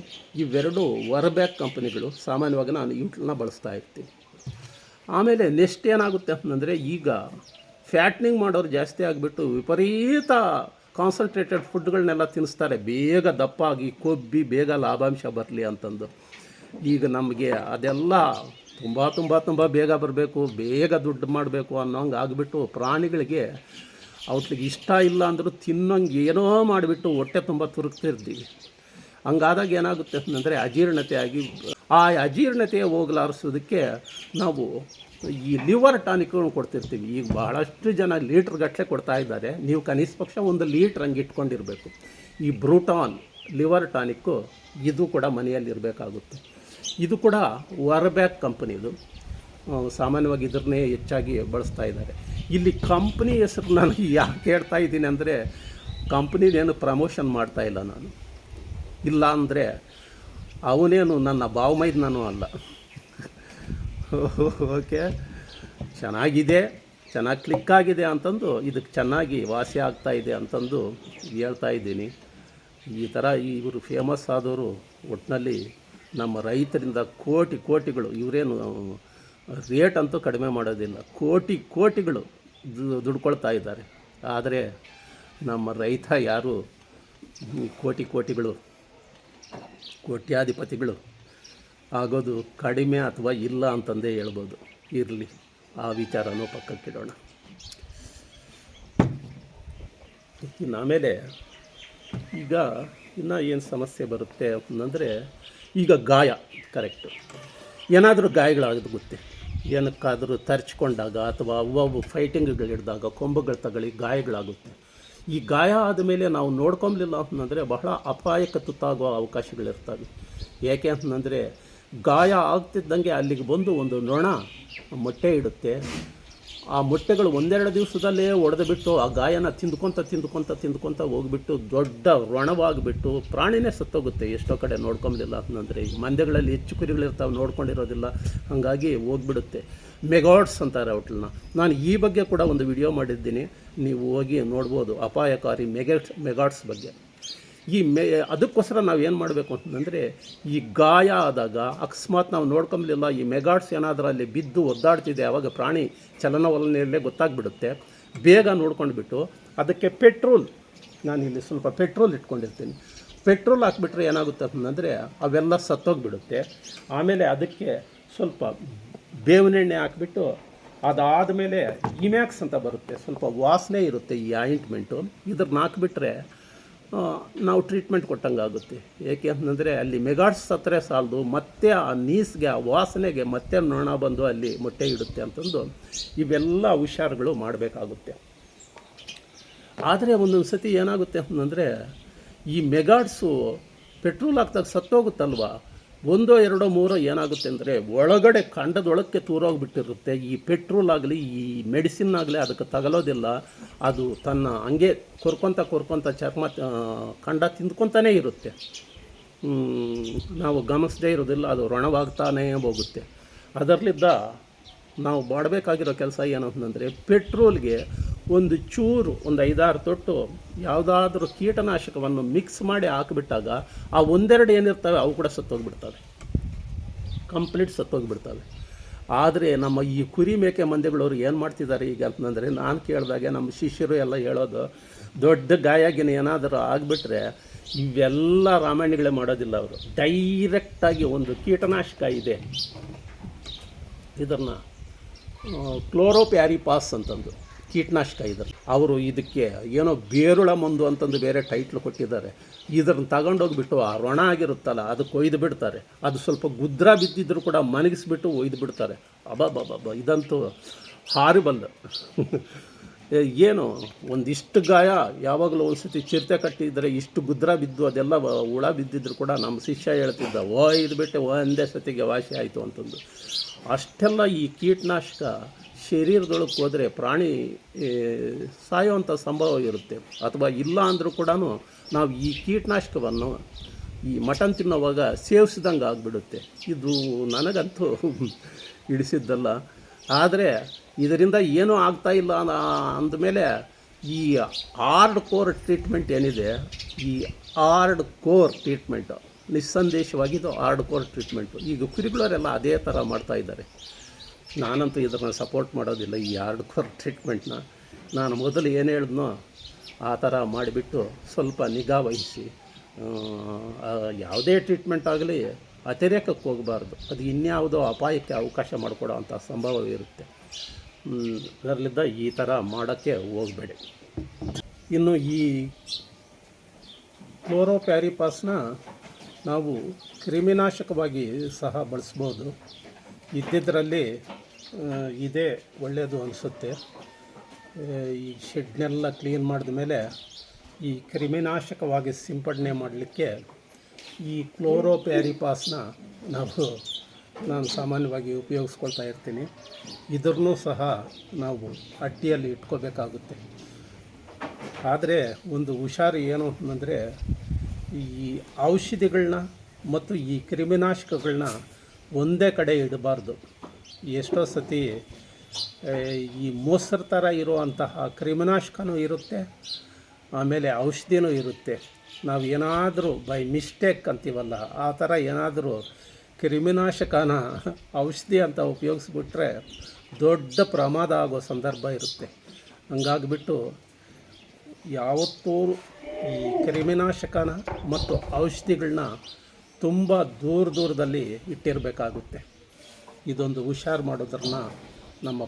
ಇವೆರಡು ವರ್ಬ್ಯಾಕ್ ಕಂಪನಿಗಳು. ಸಾಮಾನ್ಯವಾಗಿ ನಾನು ಇವುಗಳನ್ನ ಬಳಸ್ತಾ ಇರ್ತೀನಿ. ಆಮೇಲೆ ನೆಕ್ಸ್ಟ್ ಏನಾಗುತ್ತೆ ಅಂತಂದರೆ, ಈಗ ಫ್ಯಾಟ್ನಿಂಗ್ ಮಾಡೋರು ಜಾಸ್ತಿ ಆಗಿಬಿಟ್ಟು ವಿಪರೀತ ಕಾನ್ಸಂಟ್ರೇಟೆಡ್ ಫುಡ್ಗಳನ್ನೆಲ್ಲ ತಿನ್ನಿಸ್ತಾರೆ, ಬೇಗ ದಪ್ಪ ಆಗಿ ಕೊಬ್ಬಿ ಬೇಗ ಲಾಭಾಂಶ ಬರಲಿ ಅಂತಂದು. ಈಗ ನಮಗೆ ಅದೆಲ್ಲ ತುಂಬ ಬೇಗ ಬರಬೇಕು, ಬೇಗ ದುಡ್ಡು ಮಾಡಬೇಕು ಅನ್ನೋಂಗೆ ಆಗಿಬಿಟ್ಟು ಪ್ರಾಣಿಗಳಿಗೆ ಅವ್ರಿಗೆ ಇಷ್ಟ ಇಲ್ಲ ಅಂದರೂ ತಿನ್ನೋಂಗೆ ಏನೋ ಮಾಡಿಬಿಟ್ಟು ಹೊಟ್ಟೆ ತುಂಬ ತುರುಕ್ತಿರ್ತೀವಿ. ಹಂಗಾದಾಗ ಏನಾಗುತ್ತೆ ಅಂತಂದರೆ ಅಜೀರ್ಣತೆ ಆಗಿ, ಆ ಅಜೀರ್ಣತೆ ಹೋಗಲಾರಿಸೋದಕ್ಕೆ ನಾವು ಈ ಲಿವರ್ ಟಾನಿಕ್ಗಳನ್ನು ಕೊಡ್ತಿರ್ತೀವಿ. ಈಗ ಬಹಳಷ್ಟು ಜನ ಲೀಟ್ರ್ ಕೊಡ್ತಾ ಇದ್ದಾರೆ. ನೀವು ಕನಿಷ್ಠ ಪಕ್ಷ 1 ಲೀಟ್ರ್ ಹಂಗೆ ಇಟ್ಕೊಂಡಿರಬೇಕು. ಈ ಬ್ರೂಟಾನ್ ಲಿವರ್ ಟಾನಿಕ್ಕು ಇದು ಕೂಡ ಮನೆಯಲ್ಲಿರಬೇಕಾಗುತ್ತೆ. ಇದು ಕೂಡ ವರ್ಬ್ಯಾಕ್ ಕಂಪನಿದು. ಸಾಮಾನ್ಯವಾಗಿ ಇದನ್ನೇ ಹೆಚ್ಚಾಗಿ ಬಳಸ್ತಾ ಇದ್ದಾರೆ. ಇಲ್ಲಿ ಕಂಪ್ನಿ ಹೆಸರು ನಾನು ಯಾಕೆ ಹೇಳ್ತಾ ಇದ್ದೀನಿ ಅಂದರೆ, ಕಂಪ್ನಿನೇನು ಪ್ರಮೋಷನ್ ಮಾಡ್ತಾಯಿಲ್ಲ ನಾನು. ಇಲ್ಲ ಅಂದರೆ ಅವನೇನು ನನ್ನ ಬಾವಮೈದನೂ ಅಲ್ಲ. ಓಕೆ, ಚೆನ್ನಾಗಿದೆ, ಚೆನ್ನಾಗಿ ಕ್ಲಿಕ್ ಆಗಿದೆ ಅಂತಂದು, ಇದಕ್ಕೆ ಚೆನ್ನಾಗಿ ವಾಸಿ ಆಗ್ತಾಯಿದೆ ಅಂತಂದು ಹೇಳ್ತಾ ಇದ್ದೀನಿ. ಈ ಥರ ಇವರು ಫೇಮಸ್ ಆದವರು ಒಟ್ಟಿನಲ್ಲಿ ನಮ್ಮ ರೈತರಿಂದ ಕೋಟಿಗಳು, ಇವರೇನು ರೇಟ್ ಅಂತೂ ಕಡಿಮೆ ಮಾಡೋದಿಲ್ಲ, ಕೋಟಿಗಳು ದುಡ್ಕೊಳ್ತಾ ಇದ್ದಾರೆ. ಆದರೆ ನಮ್ಮ ರೈತ ಯಾರು ಕೋಟಿಗಳು ಕೋಟ್ಯಾಧಿಪತಿಗಳು ಆಗೋದು ಕಡಿಮೆ ಅಥವಾ ಇಲ್ಲ ಅಂತಂದೇ ಹೇಳ್ಬೋದು. ಇರಲಿ, ಆ ವಿಚಾರನೂ ಪಕ್ಕಕ್ಕಿಡೋಣ. ಆಮೇಲೆ ಈಗ ಇನ್ನೂ ಏನು ಸಮಸ್ಯೆ ಬರುತ್ತೆ ಅಂತಂದರೆ, ಈಗ ಗಾಯ, ಕರೆಕ್ಟು, ಏನಾದರೂ ಗಾಯಗಳಾಗುತ್ತೆ, ಏನಕ್ಕಾದರೂ ತರ್ಚ್ಕೊಂಡಾಗ ಅಥವಾ ಅವು ಫೈಟಿಂಗ್ಗಳು ಹಿಡಿದಾಗ ಕೊಂಬುಗಳು ತಗಲಿ ಗಾಯಗಳಾಗುತ್ತೆ. ಈ ಗಾಯ ಆದಮೇಲೆ ನಾವು ನೋಡ್ಕೊಂಬಲಿಲ್ಲ ಅಂತಂದರೆ ಬಹಳ ಅಪಾಯಕ್ಕೆ ತುತ್ತಾಗುವ ಅವಕಾಶಗಳಿರ್ತವೆ. ಏಕೆ ಅಂತಂದರೆ, ಗಾಯ ಆಗ್ತಿದ್ದಂಗೆ ಅಲ್ಲಿಗೆ ಬಂದು ಒಂದು ನೊಣ ಮೊಟ್ಟೆ ಇಡುತ್ತೆ. ಆ ಮೊಟ್ಟೆಗಳು 1-2 ದಿವಸದಲ್ಲೇ ಒಡೆದುಬಿಟ್ಟು ಆ ಗಾಯನ ತಿಂದ್ಕೊತ ಹೋಗಿಬಿಟ್ಟು ದೊಡ್ಡ ರಣವಾಗಿಬಿಟ್ಟು ಪ್ರಾಣಿನೇ ಸತ್ತೋಗುತ್ತೆ. ಎಷ್ಟೋ ಕಡೆ ನೋಡ್ಕೊಂಬಲಿಲ್ಲ ಅಂತಂದರೆ, ಈಗ ಮಂದೆಗಳಲ್ಲಿ ಹೆಚ್ಚು ಕುರಿಗಳಿರ್ತಾವೆ, ನೋಡ್ಕೊಂಡಿರೋದಿಲ್ಲ, ಹಾಗಾಗಿ ಹೋಗ್ಬಿಡುತ್ತೆ. ಮೆಗಾಟ್ಸ್ ಅಂತಾರೆ ಅವ್ಟನ್ನ. ನಾನು ಈ ಬಗ್ಗೆ ಕೂಡ ಒಂದು ವಿಡಿಯೋ ಮಾಡಿದ್ದೀನಿ, ನೀವು ಹೋಗಿ ನೋಡ್ಬೋದು, ಅಪಾಯಕಾರಿ ಮೆಗಾಟ್ಸ್ ಬಗ್ಗೆ. ಅದಕ್ಕೋಸ್ಕರ ನಾವು ಏನು ಮಾಡಬೇಕು ಅಂತಂದರೆ, ಈ ಗಾಯ ಆದಾಗ ಅಕಸ್ಮಾತ್ ನಾವು ನೋಡ್ಕೊಂಬಲಿಲ್ಲ, ಈ ಮೆಗಾಟ್ಸ್ ಏನಾದರೂ ಅಲ್ಲಿ ಬಿದ್ದು ಒದ್ದಾಡ್ತಿದೆ, ಆವಾಗ ಪ್ರಾಣಿ ಚಲನವಲನೆಯಲ್ಲೇ ಗೊತ್ತಾಗ್ಬಿಡುತ್ತೆ. ಬೇಗ ನೋಡ್ಕೊಂಡ್ಬಿಟ್ಟು ಅದಕ್ಕೆ ಪೆಟ್ರೋಲ್, ನಾನಿಲ್ಲಿ ಸ್ವಲ್ಪ ಪೆಟ್ರೋಲ್ ಇಟ್ಕೊಂಡಿರ್ತೀನಿ, ಪೆಟ್ರೋಲ್ ಹಾಕ್ಬಿಟ್ರೆ ಏನಾಗುತ್ತೆ ಅಂತಂದರೆ ಅವೆಲ್ಲ ಸತ್ತೋಗಿಬಿಡುತ್ತೆ. ಆಮೇಲೆ ಅದಕ್ಕೆ ಸ್ವಲ್ಪ ಬೇವಿನೆಣ್ಣೆ ಹಾಕ್ಬಿಟ್ಟು, ಅದಾದಮೇಲೆ ಇಮ್ಯಾಕ್ಸ್ ಅಂತ ಬರುತ್ತೆ, ಸ್ವಲ್ಪ ವಾಸನೆ ಇರುತ್ತೆ ಈ ಆಯಿಂಟ್ಮೆಂಟು, ಇದ್ರನ್ನ ಹಾಕ್ಬಿಟ್ರೆ ನಾವು ಟ್ರೀಟ್ಮೆಂಟ್ ಕೊಟ್ಟಂಗೆ ಆಗುತ್ತೆ. ಏಕೆ ಅಂತಂದರೆ ಅಲ್ಲಿ ಮೆಗಾಟ್ಸ್ ಸತ್ತರೆ ಸಾಲದು, ಮತ್ತೆ ಆ ನೀಸ್ಗೆ, ಆ ವಾಸನೆಗೆ ಮತ್ತೆ ನೊಣ ಬಂದು ಅಲ್ಲಿ ಮೊಟ್ಟೆ ಇಡುತ್ತೆ ಅಂತಂದು ಇವೆಲ್ಲ ಹುಷಾರುಗಳು ಮಾಡಬೇಕಾಗುತ್ತೆ. ಆದರೆ ಒಂದೊಂದು ಸತಿ ಏನಾಗುತ್ತೆ ಅಂತಂದರೆ, ಈ ಮೆಗಾಟ್ಸು ಪೆಟ್ರೋಲ್ ಹಾಕ್ದಾಗ ಸತ್ತೋಗುತ್ತಲ್ವ, 1, 2, 3 ಏನಾಗುತ್ತೆ ಅಂದರೆ ಒಳಗಡೆ ಖಂಡದೊಳಕ್ಕೆ ತೂರೋಗಿಬಿಟ್ಟಿರುತ್ತೆ. ಈ ಪೆಟ್ರೋಲ್ ಆಗಲಿ ಈ ಮೆಡಿಸಿನ್ ಆಗಲಿ ಅದಕ್ಕೆ ತಗಲೋದಿಲ್ಲ, ಅದು ತನ್ನ ಹಂಗೆ ಕೊರ್ಕೊತ ಚರ್ಮ ಖಂಡ ತಿಂದ್ಕೊತಾನೇ ಇರುತ್ತೆ. ನಾವು ಗಮನಿಸದೇ ಇರೋದಿಲ್ಲ, ಅದು ರಣವಾಗ್ತಾನೇ ಹೋಗುತ್ತೆ. ಅದರಲ್ಲಿದ್ದ ನಾವು ಮಾಡಬೇಕಾಗಿರೋ ಕೆಲಸ ಏನು ಅಂತಂದರೆ, ಪೆಟ್ರೋಲ್ಗೆ ಒಂದು ಚೂರು, ಒಂದು 5-6 ತೊಟ್ಟು ಯಾವುದಾದ್ರೂ ಕೀಟನಾಶಕವನ್ನು ಮಿಕ್ಸ್ ಮಾಡಿ ಹಾಕಿಬಿಟ್ಟಾಗ ಆ 1-2 ಏನಿರ್ತವೆ ಅವು ಕೂಡ ಸತ್ತೋಗಿಬಿಡ್ತವೆ, ಕಂಪ್ಲೀಟ್ ಸತ್ತೋಗಿಬಿಡ್ತವೆ. ಆದರೆ ನಮ್ಮ ಈ ಕುರಿ ಮೇಕೆ ಮಂದೆಗಳವರು ಏನು ಮಾಡ್ತಿದ್ದಾರೆ ಈಗ ಅಂತಂದರೆ, ನಾನು ಕೇಳಿದಾಗೆ ನಮ್ಮ ಶಿಷ್ಯರು ಎಲ್ಲ ಹೇಳೋದು, ದೊಡ್ಡ ಗಾಯಾಗಿನ ಏನಾದರೂ ಆಗಿಬಿಟ್ರೆ ಇವೆಲ್ಲ ರಾಮಾಯಣಗಳೇ ಮಾಡೋದಿಲ್ಲ. ಅವರು ಡೈರೆಕ್ಟಾಗಿ ಒಂದು ಕೀಟನಾಶಕ ಇದೆ, ಇದನ್ನು ಕ್ಲೋರೋಪ್ಯಾರಿಪಾಸ್ ಅಂತಂದು ಕೀಟನಾಶಕ ಇದೆ. ಅವರು ಇದಕ್ಕೆ ಏನೋ ಬೇರುಳ ಮಂದು ಅಂತಂದು ಬೇರೆ ಟೈಟ್ಲ್ ಕೊಟ್ಟಿದ್ದಾರೆ. ಇದನ್ನು ತಗೊಂಡೋಗಿಬಿಟ್ಟು ಆ ರೊಣ ಆಗಿರುತ್ತಲ್ಲ ಅದಕ್ಕೆ ಒಯ್ದು ಬಿಡ್ತಾರೆ. ಅದು ಸ್ವಲ್ಪ ಗುದ್ರ ಬಿದ್ದಿದ್ರು ಕೂಡ ಮನಗಿಸ್ಬಿಟ್ಟು ಒಯ್ದು ಬಿಡ್ತಾರೆ. ಅಬ್ಬಬ್ಬಬ್ಬ, ಇದಂತೂ ಹಾರಿಬಲ್. ಏನು ಒಂದಿಷ್ಟು ಗಾಯ, ಯಾವಾಗಲೂ ಒಂದು ಸತಿ ಚಿರತೆ ಕಟ್ಟಿದರೆ ಇಷ್ಟು ಗುದ್ರ ಬಿದ್ದು ಅದೆಲ್ಲ ಹುಳ ಬಿದ್ದಿದ್ರು ಕೂಡ ನಮ್ಮ ಶಿಷ್ಯ ಹೇಳ್ತಿದ್ದ, ಇದು ಬಿಟ್ಟೆ ಒಂದೇ ಸತಿಗೆ ವಾಸಿ ಆಯಿತು ಅಂತಂದು. ಅಷ್ಟೆಲ್ಲ ಈ ಕೀಟನಾಶಕ ಶರೀರದೊಳಗೆ ಹೋದರೆ ಪ್ರಾಣಿ ಸಾಯುವಂಥ ಸಂಭವ ಇರುತ್ತೆ. ಅಥವಾ ಇಲ್ಲ ಅಂದರೂ ಕೂಡ ನಾವು ಈ ಕೀಟನಾಶಕವನ್ನು ಈ ಮಟನ್ ತಿನ್ನೋವಾಗ ಸೇವಿಸಿದಂಗೆ ಆಗಿಬಿಡುತ್ತೆ. ಇದು ನನಗಂತೂ ಹಿಡಿಸಿದ್ದಲ್ಲ. ಆದರೆ ಇದರಿಂದ ಏನೂ ಆಗ್ತಾಯಿಲ್ಲ ಅಂದಮೇಲೆ ಈ ಹಾರ್ಡ್ ಕೋರ್ ಟ್ರೀಟ್ಮೆಂಟ್ ಏನಿದೆ, ಈ ಹಾರ್ಡ್ ಕೋರ್ ಟ್ರೀಟ್ಮೆಂಟು ನಿಸ್ಸಂದೇಶವಾಗಿ ಇದು ಹಾರ್ಡ್ ಕೋರ್ ಟ್ರೀಟ್ಮೆಂಟು. ಈಗ ಕುರಿಗಳವರೆಲ್ಲ ಅದೇ ಥರ ಮಾಡ್ತಾಯಿದ್ದಾರೆ. ನಾನಂತೂ ಇದನ್ನು ಸಪೋರ್ಟ್ ಮಾಡೋದಿಲ್ಲ, ಈ ಹಾರ್ಡ್ ಕೋರ್ ಟ್ರೀಟ್ಮೆಂಟ್ನ. ನಾನು ಮೊದಲು ಏನು ಹೇಳಿದ್ನೋ ಆ ಥರ ಮಾಡಿಬಿಟ್ಟು ಸ್ವಲ್ಪ ನಿಗಾ ವಹಿಸಿ, ಯಾವುದೇ ಟ್ರೀಟ್ಮೆಂಟ್ ಆಗಲಿ ಅತಿರೇಕಕ್ಕೆ ಹೋಗಬಾರ್ದು. ಅದು ಇನ್ಯಾವುದೋ ಅಪಾಯಕ್ಕೆ ಅವಕಾಶ ಮಾಡಿಕೊಡೋ ಅಂಥ ಸಂಭವ ಇರುತ್ತೆ. ಅದರಲ್ಲಿದ್ದ ಈ ಥರ ಮಾಡೋಕ್ಕೆ ಹೋಗಬೇಡಿ. ಇನ್ನು ಈ ಕ್ಲೋರೋಪ್ಯಾರಿಪಾಸ್ನ ನಾವು ಕ್ರಿಮಿನಾಶಕವಾಗಿ ಸಹ ಬಳಸ್ಬೋದು. ಇದ್ದಿದ್ದರಲ್ಲಿ ಇದೇ ಒಳ್ಳೆಯದು ಅನಿಸುತ್ತೆ. ಈ ಶೆಡ್ನೆಲ್ಲ ಕ್ಲೀನ್ ಮಾಡಿದ ಮೇಲೆ ಈ ಕ್ರಿಮಿನಾಶಕವಾಗಿ ಸಿಂಪಡಣೆ ಮಾಡಲಿಕ್ಕೆ ಈ ಕ್ಲೋರೋಪ್ಯಾರಿಪಾಸ್ನ ನಾನು ಸಾಮಾನ್ಯವಾಗಿ ಉಪಯೋಗಿಸ್ಕೊಳ್ತಾ ಇರ್ತೀನಿ. ಇದನ್ನು ಸಹ ನಾವು ಅಟ್ಟಿಯಲ್ಲಿ ಇಟ್ಕೋಬೇಕಾಗುತ್ತೆ. ಆದರೆ ಒಂದು ಹುಷಾರು ಏನು ಅಂತಂದರೆ, ಈ ಔಷಧಿಗಳನ್ನ ಮತ್ತು ಈ ಕ್ರಿಮಿನಾಶಕಗಳನ್ನ ಒಂದೇ ಕಡೆ ಇಡಬಾರ್ದು. ಎಷ್ಟೋ ಸತಿ ಈ ಮೊಸರು ಥರ ಇರುವಂತಹ ಕ್ರಿಮಿನಾಶಕನೂ ಇರುತ್ತೆ, ಆಮೇಲೆ ಔಷಧಿನೂ ಇರುತ್ತೆ. ನಾವು ಏನಾದರೂ ಬೈ ಮಿಸ್ಟೇಕ್ ಅಂತೀವಲ್ಲ, ಆ ಥರ ಏನಾದರೂ ಕ್ರಿಮಿನಾಶಕನ ಔಷಧಿ ಅಂತ ಉಪಯೋಗಿಸ್ಬಿಟ್ರೆ ದೊಡ್ಡ ಪ್ರಮಾದ ಆಗೋ ಸಂದರ್ಭ ಇರುತ್ತೆ. ಹಂಗಾಗಿಬಿಟ್ಟು ಯಾವತ್ತೂ ಈ ಕ್ರಿಮಿನಾಶಕನ ಮತ್ತು ಔಷಧಿಗಳನ್ನ ತುಂಬ ದೂರದಲ್ಲಿ ಇಟ್ಟಿರಬೇಕಾಗುತ್ತೆ. ಇದೊಂದು ಹುಷಾರು ಮಾಡೋದನ್ನ ನಮ್ಮ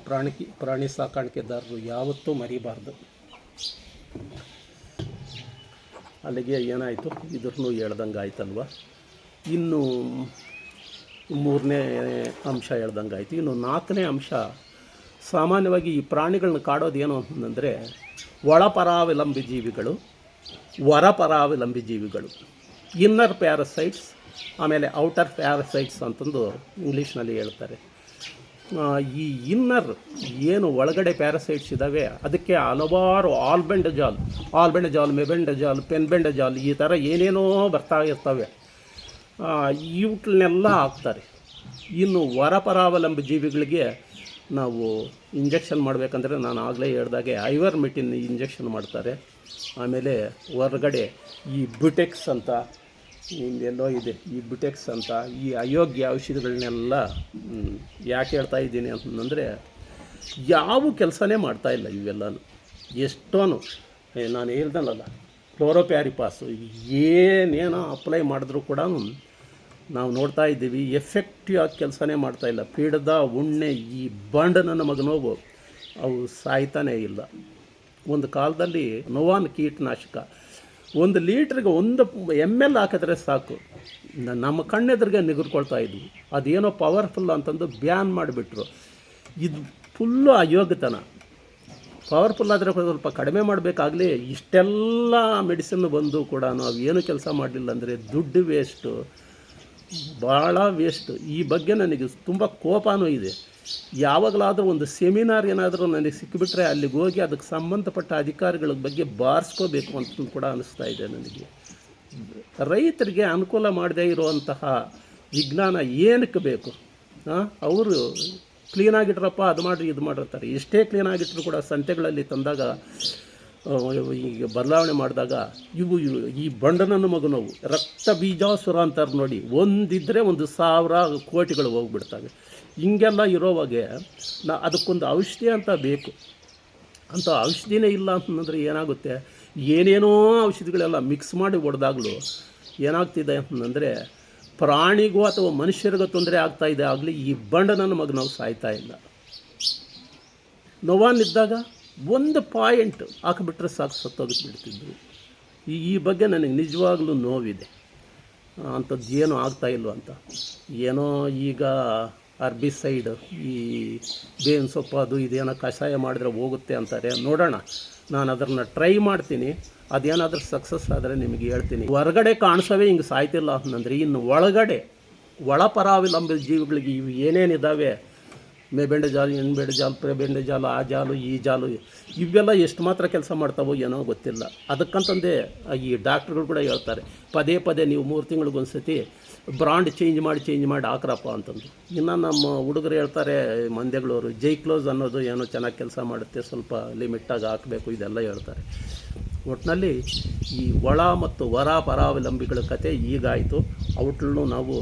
ಪ್ರಾಣಿ ಸಾಕಾಣಿಕೆದಾರರು ಯಾವತ್ತೂ ಮರಿಬಾರ್ದು. ಅಲ್ಲಿಗೆ ಏನಾಯಿತು, ಇದನ್ನು ಹೇಳ್ದಂಗೆ ಆಯ್ತಲ್ವ. ಇನ್ನು 3ನೇ ಅಂಶ ಹೇಳ್ದಂಗೆ ಆಯಿತು. ಇನ್ನು 4ನೇ ಅಂಶ, ಸಾಮಾನ್ಯವಾಗಿ ಈ ಪ್ರಾಣಿಗಳನ್ನ ಕಾಡೋದು ಏನು ಅಂತಂದರೆ ಒಳಪರಾವಲಂಬಿ ಜೀವಿಗಳು, ಹೊರಪರಾವಲಂಬಿ ಜೀವಿಗಳು, ಇನ್ನರ್ ಪ್ಯಾರಸೈಟ್ಸ್, ಆಮೇಲೆ ಔಟರ್ ಪ್ಯಾರಸೈಟ್ಸ್ ಅಂತಂದು ಇಂಗ್ಲೀಷ್ನಲ್ಲಿ ಹೇಳ್ತಾರೆ. ಈ ಇನ್ನರ್ ಏನು ಒಳಗಡೆ ಪ್ಯಾರಸೈಟ್ಸ್ ಇದ್ದಾವೆ ಅದಕ್ಕೆ ಹಲವಾರು ಆಲ್ಬೆಂಡಜಾಲ್, ಮೆಬೆಂಡಜಾಲ್, ಪೆನ್ಬೆಂಡಜಾಲ್ ಈ ಥರ ಏನೇನೋ ಬರ್ತಾ ಇರ್ತವೆ. ಇವುಗಳನ್ನೆಲ್ಲ ಹಾಕ್ತಾರೆ. ಇನ್ನು ಹೊರಪರಾವಲಂಬಿ ಜೀವಿಗಳಿಗೆ ನಾವು ಇಂಜೆಕ್ಷನ್ ಮಾಡಬೇಕಂದ್ರೆ ನಾನು ಆಗಲೇ ಹೇಳ್ದಾಗೆ ಐವರ್ಮೆಕ್ಟಿನ್ ಇಂಜೆಕ್ಷನ್ ಮಾಡ್ತಾರೆ. ಆಮೇಲೆ ಹೊರಗಡೆ ಈ ಬ್ಯುಟೆಕ್ಸ್ ಅಂತ ಎಲ್ಲೋ ಇದೆ, ಈ ಬ್ಯುಟೆಕ್ಸ್ ಅಂತ ಈ ಅಯೋಗ್ಯ ಔಷಧಿಗಳನ್ನೆಲ್ಲ ಯಾಕೆ ಹೇಳ್ತಾ ಇದ್ದೀನಿ ಅಂತಂದರೆ, ಯಾವ ಕೆಲಸನೇ ಮಾಡ್ತಾಯಿಲ್ಲ ಇವೆಲ್ಲನೂ. ಎಷ್ಟೋನು ನಾನು ಹೇಳ್ದನಲ್ಲ, ಕ್ಲೋರೋಪ್ಯಾರಿಪಾಸು ಏನೇನೋ ಅಪ್ಲೈ ಮಾಡಿದ್ರೂ ಕೂಡ ನಾವು ನೋಡ್ತಾ ಇದ್ದೀವಿ, ಎಫೆಕ್ಟಿವ್ ಆಗಿ ಕೆಲಸನೇ ಮಾಡ್ತಾಯಿಲ್ಲ. ಪೀಡದ ಉಣ್ಣೆ ಈ ಬಂಡನ ಮಗನೋವು ಅವು ಸಾಯ್ತಾನೇ ಇಲ್ಲ. ಒಂದು ಕಾಲದಲ್ಲಿ ನೋವಾನ್ ಕೀಟನಾಶಕ 1 ಲೀಟ್ರಿಗೆ 1 ml ಹಾಕಿದ್ರೆ ಸಾಕು, ನಮ್ಮ ಕಣ್ಣೆದುರಿಗೆ ನಿಗರ್ಕೊಳ್ತಾ ಇದ್ವಿ. ಅದೇನೋ ಪವರ್ಫುಲ್ ಅಂತಂದು ಬ್ಯಾನ್ ಮಾಡಿಬಿಟ್ರು. ಇದು ಫುಲ್ಲು ಅಯೋಗ್ಯತನ. ಪವರ್ಫುಲ್ ಆದರೆ ಸ್ವಲ್ಪ ಕಡಿಮೆ ಮಾಡಬೇಕಾಗಲಿ, ಇಷ್ಟೆಲ್ಲ ಮೆಡಿಸಿನ್ ಬಂದು ಕೂಡ ನಾವು ಏನು ಕೆಲಸ ಮಾಡಲಿಲ್ಲ ಅಂದರೆ ದುಡ್ಡು ವೇಸ್ಟು, ಭಾಳ ವೇಸ್ಟು. ಈ ಬಗ್ಗೆ ನನಗೆ ತುಂಬ ಕೋಪನೂ ಇದೆ. ಯಾವಾಗಲಾದರೂ ಒಂದು ಸೆಮಿನಾರ್ ಏನಾದರೂ ನನಗೆ ಸಿಕ್ಕಿಬಿಟ್ರೆ ಅಲ್ಲಿಗೆ ಹೋಗಿ ಅದಕ್ಕೆ ಸಂಬಂಧಪಟ್ಟ ಅಧಿಕಾರಿಗಳ ಬಗ್ಗೆ ಬಾರಿಸ್ಕೋಬೇಕು ಅಂತ ಕೂಡ ಅನ್ನಿಸ್ತಾ ಇದೆ ನನಗೆ. ರೈತರಿಗೆ ಅನುಕೂಲ ಮಾಡದೇ ಇರುವಂತಹ ವಿಜ್ಞಾನ ಏನಕ್ಕೆ ಬೇಕು? ಅವರು ಕ್ಲೀನಾಗಿಟ್ರಪ್ಪ, ಅದು ಮಾಡಿರಿ ಇದು ಮಾಡಿರ್ತಾರೆ. ಎಷ್ಟೇ ಕ್ಲೀನಾಗಿಟ್ಟರು ಕೂಡ ಸಂತೆಗಳಲ್ಲಿ ತಂದಾಗ ಈಗ ಬದಲಾವಣೆ ಮಾಡಿದಾಗ ಈ ಬಂಡನನ್ನು ಮಗನವು ರಕ್ತ ಬೀಜಾಸುರ ಅಂತಾರೆ ನೋಡಿ, ಒಂದಿದ್ದರೆ 1,000 ಕೋಟಿಗಳು ಹೋಗ್ಬಿಡ್ತವೆ. ಹಿಂಗೆಲ್ಲ ಇರೋವಾಗೆ ಅದಕ್ಕೊಂದು ಔಷಧಿ ಅಂತ ಬೇಕು. ಅಂಥ ಔಷಧಿನೇ ಇಲ್ಲ ಅಂತಂದರೆ ಏನಾಗುತ್ತೆ, ಏನೇನೋ ಔಷಧಿಗಳೆಲ್ಲ ಮಿಕ್ಸ್ ಮಾಡಿ ಹೊಡೆದಾಗಲೂ ಏನಾಗ್ತಿದೆ ಅಂತಂದರೆ ಪ್ರಾಣಿಗೂ ಅಥವಾ ಮನುಷ್ಯರಿಗೂ ತೊಂದರೆ ಆಗ್ತಾಯಿದೆ. ಆಗಲಿ ಈ ಬಂಡನನ್ನು ಮಗ ನಾವು ಸಾಯ್ತಾ ಇಲ್ಲ. ನೋವಾನಿದ್ದಾಗ 1 ಪಾಯಿಂಟ್ ಹಾಕಿಬಿಟ್ರೆ ಸಾಕು, ಸತ್ತೋಗಿಬಿಡ್ತಿದ್ವು. ಈ ಬಗ್ಗೆ ನನಗೆ ನಿಜವಾಗ್ಲೂ ನೋವಿದೆ. ಅಂಥದ್ದು ಏನೂ ಆಗ್ತಾಯಿಲ್ವ ಅಂತ. ಏನೋ ಈಗ ಅರ್ಬಿಸೈಡ್, ಈ ಬೇವಿನ ಸೊಪ್ಪು ಅದು ಇದೇನೋ ಕಷಾಯ ಮಾಡಿದ್ರೆ ಹೋಗುತ್ತೆ ಅಂತಾರೆ. ನೋಡೋಣ, ನಾನು ಅದನ್ನು ಟ್ರೈ ಮಾಡ್ತೀನಿ. ಅದೇನಾದರೂ ಸಕ್ಸಸ್ ಆದರೆ ನಿಮಗೆ ಹೇಳ್ತೀನಿ. ಹೊರಗಡೆ ಕಾಣಿಸೋವೇ ಹಿಂಗೆ ಸಾಯ್ತಿಲ್ಲ ಅಂತಂದರೆ ಇನ್ನು ಒಳಗಡೆ ಒಳಪರಾವಲಂಬಿ ಜೀವಿಗಳಿಗೆ ಇವು ಏನೇನಿದ್ದಾವೆ ಮೇಬೆಂಡೆ ಜಾಲು, ಹೆಣ್ಬೆಂಡೆ ಜಾಲು, ಪ್ರೆಬೆಂಡೆ ಜಾಲು, ಆ ಜಾಲು ಈ ಜಾಲು ಇವೆಲ್ಲ ಎಷ್ಟು ಮಾತ್ರ ಕೆಲಸ ಮಾಡ್ತಾವೋ ಏನೋ ಗೊತ್ತಿಲ್ಲ. ಅದಕ್ಕಂತಂದೇ ಈ ಡಾಕ್ಟ್ರುಗಳು ಕೂಡ ಹೇಳ್ತಾರೆ, ಪದೇ ಪದೇ ನೀವು 3 ತಿಂಗಳಿಗೊಂದ್ಸತಿ ಬ್ರಾಂಡ್ ಚೇಂಜ್ ಮಾಡಿ ಹಾಕ್ರಪ್ಪ ಅಂತಂದು. ಇನ್ನು ನಮ್ಮ ಹುಡುಗರು ಹೇಳ್ತಾರೆ ಮಂದ್ಯಗಳವರು, ಜೈಕ್ಲೋಸ್ ಅನ್ನೋದು ಏನೋ ಚೆನ್ನಾಗಿ ಕೆಲಸ ಮಾಡುತ್ತೆ, ಸ್ವಲ್ಪ ಲಿಮಿಟಾಗಿ ಹಾಕಬೇಕು, ಇದೆಲ್ಲ ಹೇಳ್ತಾರೆ. ಒಟ್ಟಿನಲ್ಲಿ ಈ ಒಳ ಮತ್ತು ಹೊರ ಪರಾವಲಂಬಿಗಳ ಕತೆ ಈಗಾಯಿತು. ಔಟ್ಲೂ ನಾವು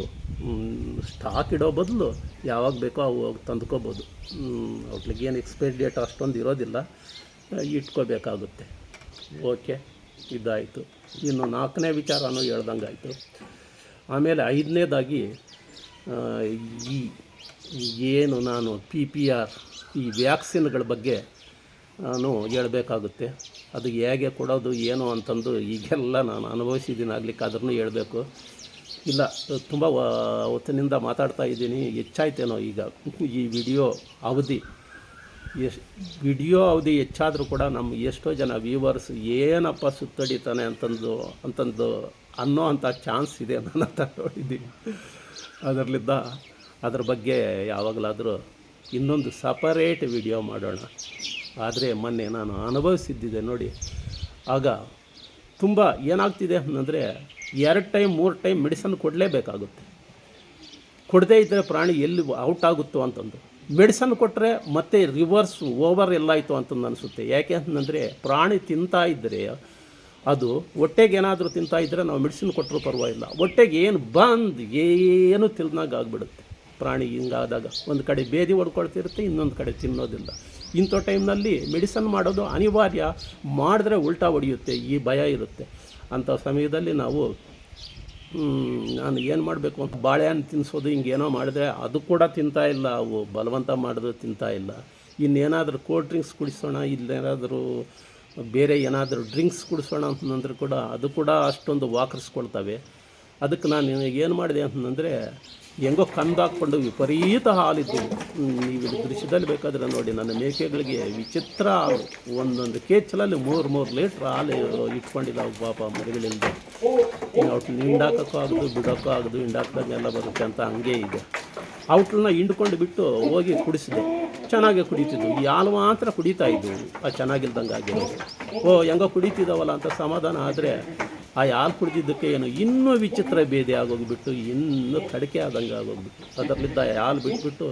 ಸ್ಟಾಕ್ ಇಡೋ ಬದಲು ಯಾವಾಗ ಬೇಕೋ ಅವು ತಂದ್ಕೋಬೋದು. ಔಟ್ಲಿಗೇನು ಎಕ್ಸ್ಪೈರಿ ಡೇಟ್ ಅಷ್ಟೊಂದು ಇರೋದಿಲ್ಲ, ಇಟ್ಕೋಬೇಕಾಗುತ್ತೆ. ಓಕೆ, ಇದಾಯಿತು. ಇನ್ನು 4ನೇ ವಿಚಾರನೂ ಹೇಳ್ದಂಗೆ ಆಯಿತು. ಆಮೇಲೆ 5ನೇದಾಗಿ ಈ ಏನು ನಾನು PPR ಈ ವ್ಯಾಕ್ಸಿನ್ಗಳ ಬಗ್ಗೆ ನಾನು ಹೇಳಬೇಕಾಗುತ್ತೆ. ಅದು ಹೇಗೆ ಕೊಡೋದು ಏನು ಅಂತಂದು ಈಗೆಲ್ಲ ನಾನು ಅನುಭವಿಸಿದ್ದೀನಿ, ಆಗ್ಲಿಕ್ಕಾದ್ರೂ ಹೇಳಬೇಕು. ಇಲ್ಲ, ತುಂಬ ಹೊತ್ತಿನಿಂದ ಮಾತಾಡ್ತಾ ಇದ್ದೀನಿ, ಹೆಚ್ಚಾಯ್ತೇನೋ ಈಗ ಈ ವಿಡಿಯೋ ಅವಧಿ. ವಿಡಿಯೋ ಅವಧಿ ಹೆಚ್ಚಾದರೂ ಕೂಡ ನಮ್ಮ ಎಷ್ಟೋ ಜನ ವ್ಯೂವರ್ಸ್ ಏನಪ್ಪ ಸುತ್ತಡಿತಾನೆ ಅಂತಂದು ಅನ್ನೋ ಅಂಥ ಚಾನ್ಸ್ ಇದೆ ನನ್ನ ಹತ್ರ ನೋಡಿದ್ದೀನಿ. ಅದ್ರ ಬಗ್ಗೆ ಯಾವಾಗಲಾದರೂ ಇನ್ನೊಂದು ಸಪರೇಟ್ ವಿಡಿಯೋ ಮಾಡೋಣ. ಆದರೆ ಮೊನ್ನೆ ನಾನು ಅನುಭವಿಸಿದ್ದಿದೆ ನೋಡಿ, ಆಗ ತುಂಬ ಏನಾಗ್ತಿದೆ ಅಂತಂದರೆ 2 ಟೈಮ್ 3 ಟೈಮ್ ಮೆಡಿಸನ್ ಕೊಡಲೇಬೇಕಾಗುತ್ತೆ. ಕೊಡದೇ ಇದ್ದರೆ ಪ್ರಾಣಿ ಎಲ್ಲಿ ಔಟ್ ಆಗುತ್ತೋ ಅಂತಂದು ಮೆಡಿಸನ್ ಕೊಟ್ಟರೆ ಮತ್ತೆ ರಿವರ್ಸ್ ಓವರ್ ಎಲ್ಲಾಯಿತು ಅಂತಂದು ಅನಿಸುತ್ತೆ. ಯಾಕೆ ಅಂತಂದರೆ ಪ್ರಾಣಿ ತಿಂತಾ ಇದ್ದರೆ, ಅದು ಹೊಟ್ಟೆಗೆ ಏನಾದರೂ ತಿಂತಾ ಇದ್ದರೆ ನಾವು ಮೆಡಿಸಿನ್ ಕೊಟ್ಟರೂ ಪರವಾಗಿಲ್ಲ, ಹೊಟ್ಟೆಗೆ ಏನು ಏನು ತಿನ್ನೋಂಗೆ ಆಗಿಬಿಡುತ್ತೆ. ಪ್ರಾಣಿ ಹಿಂಗಾದಾಗ ಒಂದು ಕಡೆ ಬೇದಿ ಹೊಡ್ಕೊಳ್ತಿರುತ್ತೆ, ಇನ್ನೊಂದು ಕಡೆ ತಿನ್ನೋದಿಲ್ಲ. ಇಂಥ ಟೈಮ್ನಲ್ಲಿ ಮೆಡಿಸನ್ ಮಾಡೋದು ಅನಿವಾರ್ಯ, ಮಾಡಿದ್ರೆ ಉಲ್ಟಾ ಹೊಡೆಯುತ್ತೆ, ಈ ಭಯ ಇರುತ್ತೆ. ಅಂಥ ಸಮಯದಲ್ಲಿ ನಾನು ಏನು ಮಾಡಬೇಕು ಅಂತ ಬಾಳೆಹಣ್ಣು ತಿನ್ನಿಸೋದು ಹಿಂಗೇನೋ ಮಾಡಿದ್ರೆ ಅದು ಕೂಡ ತಿಂತಾಯಿಲ್ಲ, ಅವು ಬಲವಂತ ಮಾಡಿದ್ರು ತಿಂತಾಯಿಲ್ಲ. ಇನ್ನೇನಾದರೂ ಕೋಲ್ಡ್ ಡ್ರಿಂಕ್ಸ್ ಕುಡಿಸೋಣ, ಇಲ್ಲೇನಾದರೂ ಬೇರೆ ಏನಾದರೂ ಡ್ರಿಂಕ್ಸ್ ಕುಡಿಸೋಣ ಅಂತಂದ್ರೆ ಕೂಡ ಅದು ಕೂಡ ಅಷ್ಟೊಂದು ವಾಕರಿಸ್ಕೊಳ್ತವೆ. ಅದಕ್ಕೆ ನಾನು ಏನು ಮಾಡಿದೆ ಅಂತಂದರೆ, ಹೆಂಗೋ ಕಂದಾಕ್ಕೊಂಡು ವಿಪರೀತ ಹಾಲಿದ್ದವು. ನೀವು ದೃಶ್ಯದಲ್ಲಿ ಬೇಕಾದರೆ ನೋಡಿ, ನನ್ನ ಮೇಕೆಗಳಿಗೆ ವಿಚಿತ್ರ ಒಂದೊಂದು ಕೇಚಲಲ್ಲಿ 3 ಲೀಟ್ರ್ ಹಾಲು ಇಟ್ಕೊಂಡಿದ್ದಾವೆ ಪಾಪ ಮರಿಗಳಿಂದ. ಹಿಂಡಾಕೋಕ್ಕೂ ಆಗೋದು, ಬಿಡೋಕ್ಕೂ ಆಗೋದು, ಹಿಂಡಾಕ್ದಾಗೆಲ್ಲ ಬರುತ್ತೆ ಅಂತ ಹಂಗೆ ಇದೆ. ಔಟ್ಲನ್ನ ಹಿಂಡ್ಕೊಂಡು ಬಿಟ್ಟು ಹೋಗಿ ಕುಡಿಸಿದೆ, ಚೆನ್ನಾಗೆ ಕುಡಿತಿದ್ವು. ಈ ಹಾಲು ಮಾತ್ರ ಕುಡಿತಾ ಇದ್ದವು, ಅದು ಚೆನ್ನಾಗಿಲ್ದಂಗೆ ಆಗಿರೋದು. ಹೆಂಗೋ ಕುಡಿತಿದ್ದಾವಲ್ಲ ಅಂತ ಸಮಾಧಾನ. ಆದರೆ ಆ ಹಾಲು ಕುಡಿದಿದ್ದಕ್ಕೆ ಏನು ಇನ್ನೂ ವಿಚಿತ್ರ ಭೇದಿ ಆಗೋಗ್ಬಿಟ್ಟು, ಇನ್ನೂ ಕಡಿಕೆ ಆದಂಗೆ ಆಗೋಗ್ಬಿಟ್ಟು, ಅದರಲ್ಲಿದ್ದ ಹಾಲು ಬಿಟ್ಬಿಟ್ಟು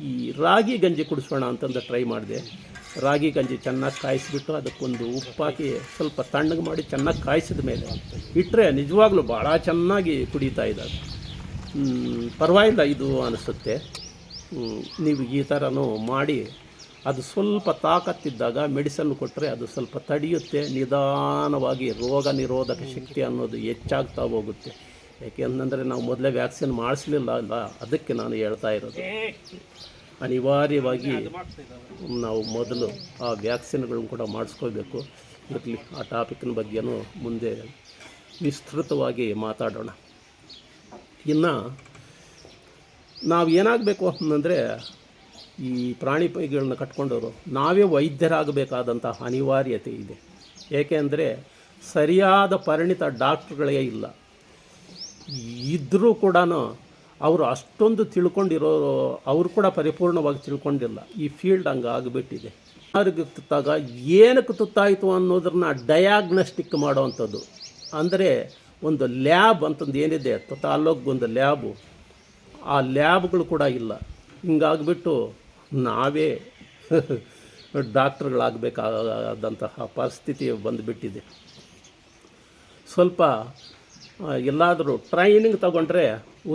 ಈ ರಾಗಿ ಗಂಜಿ ಕುಡಿಸೋಣ ಅಂತಂದು ಟ್ರೈ ಮಾಡಿದೆ. ರಾಗಿ ಗಂಜಿ ಚೆನ್ನಾಗಿ ಕಾಯಿಸಿಬಿಟ್ಟು ಅದಕ್ಕೊಂದು ಉಪ್ಪಾಕಿ ಸ್ವಲ್ಪ ತಣ್ಣಗೆ ಮಾಡಿ ಚೆನ್ನಾಗಿ ಕಾಯಿಸಿದ ಮೇಲೆ ಇಟ್ಟರೆ ನಿಜವಾಗ್ಲೂ ಭಾಳ ಚೆನ್ನಾಗಿ ಕುಡಿತಾ ಇದ್ದಾರೆ. ಪರವಾಗಿಲ್ಲ ಇದು ಅನಿಸುತ್ತೆ. ನೀವು ಈ ಥರನೂ ಮಾಡಿ, ಅದು ಸ್ವಲ್ಪ ತಾಕತ್ತಿದ್ದಾಗ ಮೆಡಿಸನ್ ಕೊಟ್ಟರೆ ಅದು ಸ್ವಲ್ಪ ತಡೆಯುತ್ತೆ, ನಿಧಾನವಾಗಿ ರೋಗ ನಿರೋಧಕ ಶಕ್ತಿ ಅನ್ನೋದು ಹೆಚ್ಚಾಗ್ತಾ ಹೋಗುತ್ತೆ. ಯಾಕೆಂದರೆ ನಾವು ಮೊದಲೇ ವ್ಯಾಕ್ಸಿನ್ ಮಾಡಿಸ್ಲಿಲ್ಲ ಅಲ್ಲ, ಅದಕ್ಕೆ ನಾನು ಹೇಳ್ತಾ ಇರೋದು. ಅನಿವಾರ್ಯವಾಗಿ ನಾವು ಮೊದಲು ಆ ವ್ಯಾಕ್ಸಿನ್ಗಳನ್ನು ಕೂಡ ಮಾಡಿಸ್ಕೋಬೇಕು. ಇರಲಿ, ಆ ಟಾಪಿಕ್ನ ಬಗ್ಗೆನೂ ಮುಂದೆ ವಿಸ್ತೃತವಾಗಿ ಮಾತಾಡೋಣ. ಇನ್ನು ನಾವು ಏನಾಗಬೇಕು ಅಂತಂದರೆ, ಈ ಪ್ರಾಣಿ ಪೈಗಳನ್ನ ಕಟ್ಕೊಂಡವರು ನಾವೇ ವೈದ್ಯರಾಗಬೇಕಾದಂಥ ಅನಿವಾರ್ಯತೆ ಇದೆ. ಏಕೆಂದರೆ ಸರಿಯಾದ ಪರಿಣಿತ ಡಾಕ್ಟ್ರುಗಳೇ ಇಲ್ಲ. ಇದ್ದರೂ ಕೂಡ ಅವರು ಅಷ್ಟೊಂದು ತಿಳ್ಕೊಂಡಿರೋರು, ಅವರು ಕೂಡ ಪರಿಪೂರ್ಣವಾಗಿ ತಿಳ್ಕೊಂಡಿಲ್ಲ. ಈ ಫೀಲ್ಡ್ ಹಂಗೆ ಆಗಿಬಿಟ್ಟಿದೆ. ಅವ್ರಿಗೆ ತುತ್ತಾಗ ಏನಕ್ಕೆ ತುತ್ತಾಯಿತು ಅನ್ನೋದನ್ನ ಡಯಾಗ್ನೋಸ್ಟಿಕ್ ಮಾಡೋವಂಥದ್ದು, ಅಂದರೆ ಒಂದು ಲ್ಯಾಬ್ ಅಂತಂದು ಏನಿದೆ, ತಾಲ್ಲೂಕ್ಗೊಂದು ಲ್ಯಾಬು, ಆ ಲ್ಯಾಬ್ಗಳು ಕೂಡ ಇಲ್ಲ. ಹಿಂಗಾಗ್ಬಿಟ್ಟು ನಾವೇ ಡಾಕ್ಟ್ರುಗಳಾಗಬೇಕಾದಂತಹ ಪರಿಸ್ಥಿತಿ ಬಂದುಬಿಟ್ಟಿದೆ. ಸ್ವಲ್ಪ ಎಲ್ಲಾದರೂ ಟ್ರೈನಿಂಗ್ ತಗೊಂಡ್ರೆ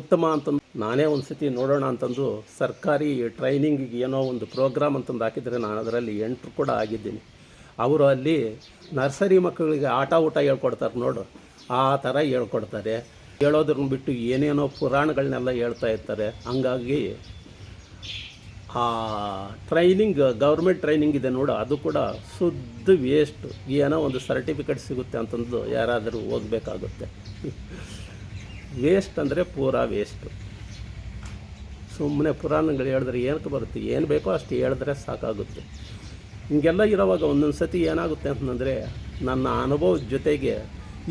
ಉತ್ತಮ ಅಂತಂದು ನಾನೇ ಒಂದು ಸತಿ ನೋಡೋಣ ಅಂತಂದು ಸರ್ಕಾರಿ ಟ್ರೈನಿಂಗಿಗೆ ಏನೋ ಒಂದು ಪ್ರೋಗ್ರಾಮ್ ಅಂತಂದು ಹಾಕಿದರೆ ನಾನು ಅದರಲ್ಲಿ ಎಂಟ್ರು ಕೂಡ ಆಗಿದ್ದೀನಿ. ಅವರು ಅಲ್ಲಿ ನರ್ಸರಿ ಮಕ್ಕಳಿಗೆ ಆಟ ಊಟ ಹೇಳ್ಕೊಡ್ತಾರೆ ನೋಡು, ಆ ಥರ ಹೇಳ್ಕೊಡ್ತಾರೆ. ಹೇಳೋದ್ರನ್ನ ಬಿಟ್ಟು ಏನೇನೋ ಪುರಾಣಗಳನ್ನೆಲ್ಲ ಹೇಳ್ತಾ ಇರ್ತಾರೆ. ಹಂಗಾಗಿ ಆ ಟ್ರೈನಿಂಗ್, ಗೌರ್ಮೆಂಟ್ ಟ್ರೈನಿಂಗ್ ಇದೆ ನೋಡು, ಅದು ಕೂಡ ಶುದ್ಧ ವೇಸ್ಟು. ಏನೋ ಒಂದು ಸರ್ಟಿಫಿಕೇಟ್ ಸಿಗುತ್ತೆ ಅಂತಂದು ಯಾರಾದರೂ ಹೋಗಬೇಕಾಗುತ್ತೆ. ವೇಸ್ಟ್ ಅಂದರೆ ಪೂರಾ ವೇಸ್ಟು. ಸುಮ್ಮನೆ ಪುರಾಣಗಳು ಹೇಳಿದ್ರೆ ಏನಕ್ಕೆ ಬರುತ್ತೆ, ಏನು ಬೇಕೋ ಅಷ್ಟು ಹೇಳಿದ್ರೆ ಸಾಕಾಗುತ್ತೆ. ಹಿಂಗೆಲ್ಲ ಇರೋವಾಗ ಒಂದೊಂದು ಸತಿ ಏನಾಗುತ್ತೆ ಅಂತಂದರೆ, ನನ್ನ ಅನುಭವದ ಜೊತೆಗೆ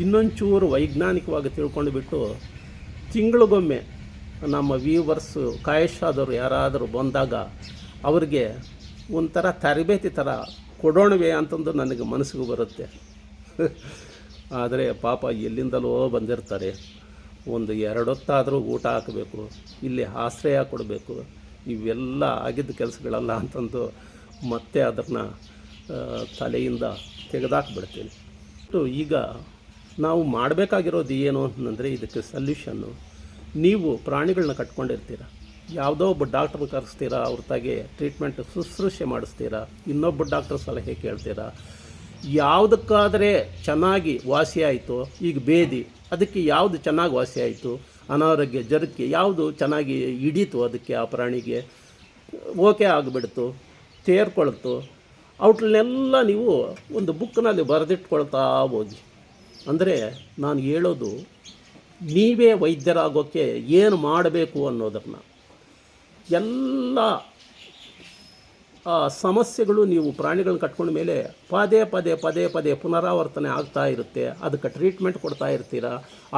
ಇನ್ನೊಂಚೂರು ವೈಜ್ಞಾನಿಕವಾಗಿ ತಿಳ್ಕೊಂಡು ಬಿಟ್ಟು ತಿಂಗಳಿಗೊಮ್ಮೆ ನಮ್ಮ ವ್ಯೂವರ್ಸು ಕಾಯಶಾದವರು ಯಾರಾದರೂ ಬಂದಾಗ ಅವ್ರಿಗೆ ಒಂಥರ ತರಬೇತಿ ಥರ ಕೊಡೋಣವೇ ಅಂತಂದು ನನಗೆ ಮನಸ್ಸಿಗೆ ಬರುತ್ತೆ. ಆದರೆ ಪಾಪ ಎಲ್ಲಿಂದಲೋ ಬಂದಿರ್ತಾರೆ. ಒಂದು 2 ಹೊತ್ತಾದರೂ ಊಟ ಹಾಕಬೇಕು, ಇಲ್ಲಿ ಆಶ್ರಯ ಕೊಡಬೇಕು, ಇವೆಲ್ಲ ಆಗಿದ್ದ ಕೆಲಸಗಳಲ್ಲ ಅಂತಂದು ಮತ್ತೆ ಅದನ್ನು ತಲೆಯಿಂದ ತೆಗೆದಾಕ್ಬಿಡ್ತೀನಿ. ಈಗ ನಾವು ಮಾಡಬೇಕಾಗಿರೋದು ಏನು ಅಂತಂದರೆ ಇದಕ್ಕೆ ಸಲ್ಯೂಷನ್ನು, ನೀವು ಪ್ರಾಣಿಗಳನ್ನ ಕಟ್ಕೊಂಡಿರ್ತೀರ, ಯಾವುದೋ ಒಬ್ಬ ಡಾಕ್ಟ್ರ್ ಕರೆಸ್ತೀರಾ, ಅವ್ರ ತಾಗೆ ಟ್ರೀಟ್ಮೆಂಟ್ ಶುಶ್ರೂಷೆ ಮಾಡಿಸ್ತೀರಾ, ಇನ್ನೊಬ್ಬ ಡಾಕ್ಟ್ರ್ ಸಲಹೆ ಕೇಳ್ತೀರಾ. ಯಾವುದಕ್ಕಾದರೆ ಚೆನ್ನಾಗಿ ವಾಸಿ ಆಯಿತು, ಈಗ ಬೇದಿ ಅದಕ್ಕೆ ಯಾವುದು ಚೆನ್ನಾಗಿ ವಾಸಿ ಆಯಿತು, ಅನಾರೋಗ್ಯ ಜ್ವರಕ್ಕೆ ಯಾವುದು ಚೆನ್ನಾಗಿ ಹಿಡೀತು, ಅದಕ್ಕೆ ಆ ಪ್ರಾಣಿಗೆ ಓಕೆ ಆಗಿಬಿಡ್ತು, ತೇರ್ಕೊಳ್ತು, ಔಟ್ಲನ್ನೆಲ್ಲ ನೀವು ಒಂದು ಬುಕ್ನಲ್ಲಿ ಬರೆದಿಟ್ಕೊಳ್ತಾ ಹೋಗಿ. ಅಂದರೆ ನಾನು ಹೇಳೋದು ನೀವೇ ವೈದ್ಯರಾಗೋಕ್ಕೆ ಏನು ಮಾಡಬೇಕು ಅನ್ನೋದನ್ನು, ಎಲ್ಲ ಸಮಸ್ಯೆಗಳು ನೀವು ಪ್ರಾಣಿಗಳನ್ನ ಕಟ್ಕೊಂಡ ಮೇಲೆ ಪದೇ ಪುನರಾವರ್ತನೆ ಆಗ್ತಾ ಇರುತ್ತೆ. ಅದಕ್ಕೆ ಟ್ರೀಟ್ಮೆಂಟ್ ಕೊಡ್ತಾ ಇರ್ತೀರ.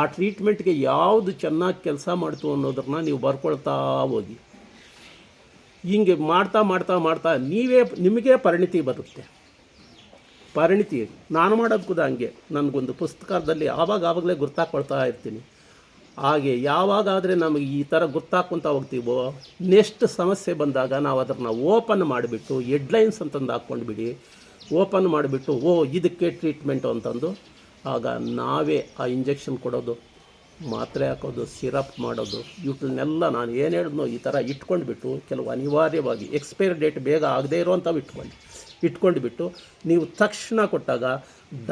ಆ ಟ್ರೀಟ್ಮೆಂಟ್ಗೆ ಯಾವುದು ಚೆನ್ನಾಗಿ ಕೆಲಸ ಮಾಡ್ತು ಅನ್ನೋದನ್ನು ನೀವು ಬರ್ಕೊಳ್ತಾ ಹೋಗಿ. ಹಿಂಗೆ ಮಾಡ್ತಾ ನಿಮಗೆ ಪರಿಣಿತಿ ಬರುತ್ತೆ. ಪರಿಣಿತಿ ನಾನು ಮಾಡೋದು ಕೂಡ ಹಂಗೆ. ನನಗೊಂದು ಪುಸ್ತಕದಲ್ಲಿ ಆವಾಗಲೇ ಗುರ್ತಾಕೊಳ್ತಾ ಇರ್ತೀನಿ. ಹಾಗೆ ಯಾವಾಗಾದರೆ ನಮಗೆ ಈ ಥರ ಗುರ್ತಾಕೊತ ಹೋಗ್ತೀವೋ, ನೆಕ್ಸ್ಟ್ ಸಮಸ್ಯೆ ಬಂದಾಗ ನಾವು ಅದನ್ನು ಓಪನ್ ಮಾಡಿಬಿಟ್ಟು ಹೆಡ್ಲೈನ್ಸ್ ಅಂತಂದು ಹಾಕ್ಕೊಂಡ್ಬಿಡಿ, ಓಪನ್ ಮಾಡಿಬಿಟ್ಟು ಇದಕ್ಕೆ ಟ್ರೀಟ್ಮೆಂಟು ಅಂತಂದು ಆಗ ನಾವೇ ಆ ಇಂಜೆಕ್ಷನ್ ಕೊಡೋದು, ಮಾತ್ರೆ ಹಾಕೋದು, ಸಿರಪ್ ಮಾಡೋದು, ಇವುಗಳನ್ನೆಲ್ಲ ನಾನು ಏನು ಹೇಳಿದ್ನೋ ಈ ಥರ ಇಟ್ಕೊಂಡ್ಬಿಟ್ಟು, ಕೆಲವು ಅನಿವಾರ್ಯವಾಗಿ ಎಕ್ಸ್ಪೈರಿ ಡೇಟ್ ಬೇಗ ಆಗದೇ ಇರೋವಂಥವು ಇಟ್ಕೊಂಡ್ಬಿಟ್ಟು ನೀವು ತಕ್ಷಣ ಕೊಟ್ಟಾಗ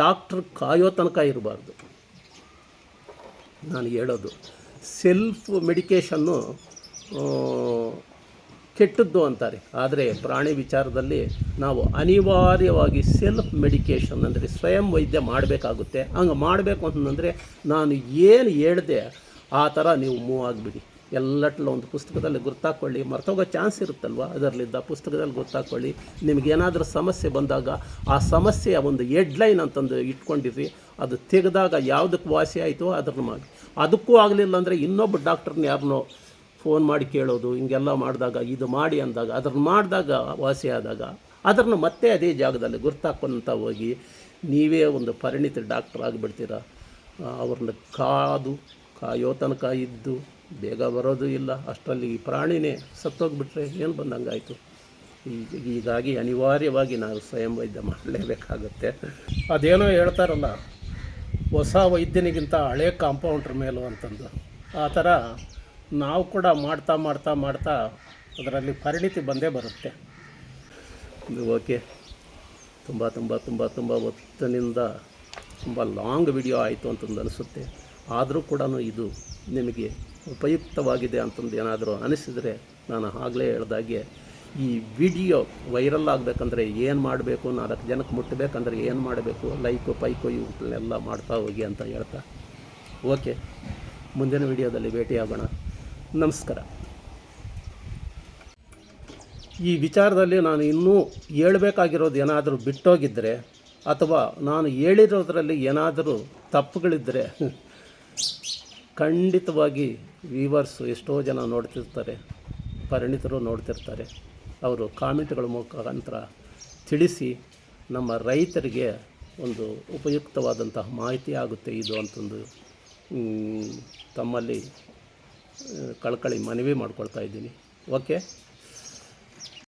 ಡಾಕ್ಟ್ರ್ ಕಾಯೋ ತನಕ ಇರಬಾರ್ದು. ನಾನು ಹೇಳೋದು ಸೆಲ್ಫ್ ಮೆಡಿಕೇಷನ್ನು ಕೆಟ್ಟದ್ದು ಅಂತಾರೆ. ಆದರೆ ಪ್ರಾಣಿ ವಿಚಾರದಲ್ಲಿ ನಾವು ಅನಿವಾರ್ಯವಾಗಿ ಸೆಲ್ಫ್ ಮೆಡಿಕೇಷನ್ ಅಂದರೆ ಸ್ವಯಂ ವೈದ್ಯ ಮಾಡಬೇಕಾಗುತ್ತೆ. ಹಂಗೆ ಮಾಡಬೇಕು ಅಂತಂದರೆ ನಾನು ಏನು ಹೇಳಿದೆ ಆ ಥರ ನೀವು ಮೂವ್ ಆಗಿಬಿಡಿ. ಎಲ್ಲಟ್ಲ ಒಂದು ಪುಸ್ತಕದಲ್ಲಿ ಗುರ್ತಾಕೊಳ್ಳಿ, ಮರ್ತೋಗೋ ಚಾನ್ಸ್ ಇರುತ್ತಲ್ವ, ಅದರಲ್ಲಿದ್ದ ಪುಸ್ತಕದಲ್ಲಿ ಗುರ್ತಾಕೊಳ್ಳಿ. ನಿಮಗೇನಾದರೂ ಸಮಸ್ಯೆ ಬಂದಾಗ ಆ ಸಮಸ್ಯೆಯ ಒಂದು ಹೆಡ್ಲೈನ್ ಅಂತಂದು ಇಟ್ಕೊಂಡಿರ್ರಿ. ಅದು ತೆಗೆದಾಗ ಯಾವುದಕ್ಕೆ ವಾಸಿ ಆಯಿತೋ ಅದನ್ನು ಮಾಡಿ. ಅದಕ್ಕೂ ಆಗಲಿಲ್ಲ ಅಂದರೆ ಇನ್ನೊಬ್ಬ ಡಾಕ್ಟ್ರನ್ನ ಯಾರನ್ನೋ ಫೋನ್ ಮಾಡಿ ಕೇಳೋದು, ಹಿಂಗೆಲ್ಲ ಮಾಡಿದಾಗ ಇದು ಮಾಡಿ ಅಂದಾಗ ಅದನ್ನು ಮಾಡಿದಾಗ ವಾಸಿ ಆದಾಗ ಅದನ್ನು ಮತ್ತೆ ಅದೇ ಜಾಗದಲ್ಲಿ ಗುರ್ತಾಕೊಂತ ಹೋಗಿ ನೀವೇ ಒಂದು ಪರಿಣಿತ ಡಾಕ್ಟ್ರ್ ಆಗಿಬಿಡ್ತೀರ. ಅವ್ರನ್ನ ಕಾಯೋ ತನಕ ಇದ್ದು ಬೇಗ ಬರೋದು ಇಲ್ಲ. ಅಷ್ಟರಲ್ಲಿ ಈ ಪ್ರಾಣಿನೇ ಸತ್ತೋಗ್ಬಿಟ್ರೆ ಏನು ಬಂದಂಗಾಯಿತು. ಹೀಗಾಗಿ ಅನಿವಾರ್ಯವಾಗಿ ನಾವು ಸ್ವಯಂ ವೈದ್ಯ ಮಾಡಲೇಬೇಕಾಗುತ್ತೆ. ಅದೇನೋ ಹೇಳ್ತಾರಲ್ಲ, ಹೊಸ ವೈದ್ಯನಿಗಿಂತ ಹಳೆ ಕಾಂಪೌಂಡ್ರ್ ಮೇಲೂ ಅಂತಂದು, ಆ ಥರ ನಾವು ಕೂಡ ಮಾಡ್ತಾ ಅದರಲ್ಲಿ ಪರಿಣಿತಿ ಬಂದೇ ಬರುತ್ತೆ. ಓಕೆ, ತುಂಬ ಹೊತ್ತಿನಿಂದ ತುಂಬ ಲಾಂಗ್ ವಿಡಿಯೋ ಆಯಿತು ಅಂತಂದು ಅನಿಸುತ್ತೆ. ಆದರೂ ಕೂಡ ಇದು ನಿಮಗೆ ಉಪಯುಕ್ತವಾಗಿದೆ ಅಂತಂದು ಏನಾದರೂ ಅನಿಸಿದರೆ, ನಾನು ಆಗಲೇ ಹೇಳ್ದಾಗೆ ಈ ವಿಡಿಯೋ ವೈರಲ್ ಆಗಬೇಕಂದ್ರೆ ಏನು ಮಾಡಬೇಕು, 4 ಜನಕ್ಕೆ ಮುಟ್ಟಬೇಕಂದ್ರೆ ಏನು ಮಾಡಬೇಕು, ಲೈಕು ಪೈಕು ಇವನ್ನೆಲ್ಲ ಮಾಡ್ತಾ ಹೋಗಿ ಅಂತ ಹೇಳ್ತಾ, ಓಕೆ, ಮುಂದಿನ ವಿಡಿಯೋದಲ್ಲಿ ಭೇಟಿಯಾಗೋಣ. ನಮಸ್ಕಾರ. ಈ ವಿಚಾರದಲ್ಲಿ ನಾನು ಇನ್ನೂ ಹೇಳಬೇಕಾಗಿರೋದು ಏನಾದರೂ ಬಿಟ್ಟೋಗಿದ್ದರೆ ಅಥವಾ ನಾನು ಹೇಳಿರೋದ್ರಲ್ಲಿ ಏನಾದರೂ ತಪ್ಪುಗಳಿದ್ದರೆ ಖಂಡಿತವಾಗಿ ವ್ಯೂವರ್ಸು ಎಷ್ಟೋ ಜನ ನೋಡ್ತಿರ್ತಾರೆ, ಪರಿಣಿತರು ನೋಡ್ತಿರ್ತಾರೆ, ಅವರು ಕಾಮೆಂಟ್ಗಳ ಮುಖಾಂತರ ತಿಳಿಸಿ ನಮ್ಮ ರೈತರಿಗೆ ಒಂದು ಉಪಯುಕ್ತವಾದಂತಹ ಮಾಹಿತಿ ಆಗುತ್ತೆ ಇದು ಅಂತಂದು ತಮ್ಮಲ್ಲಿ ಕಳಕಳಿ ಮನವಿ ಮಾಡ್ಕೊಳ್ತಾ ಇದ್ದೀನಿ. ಓಕೆ.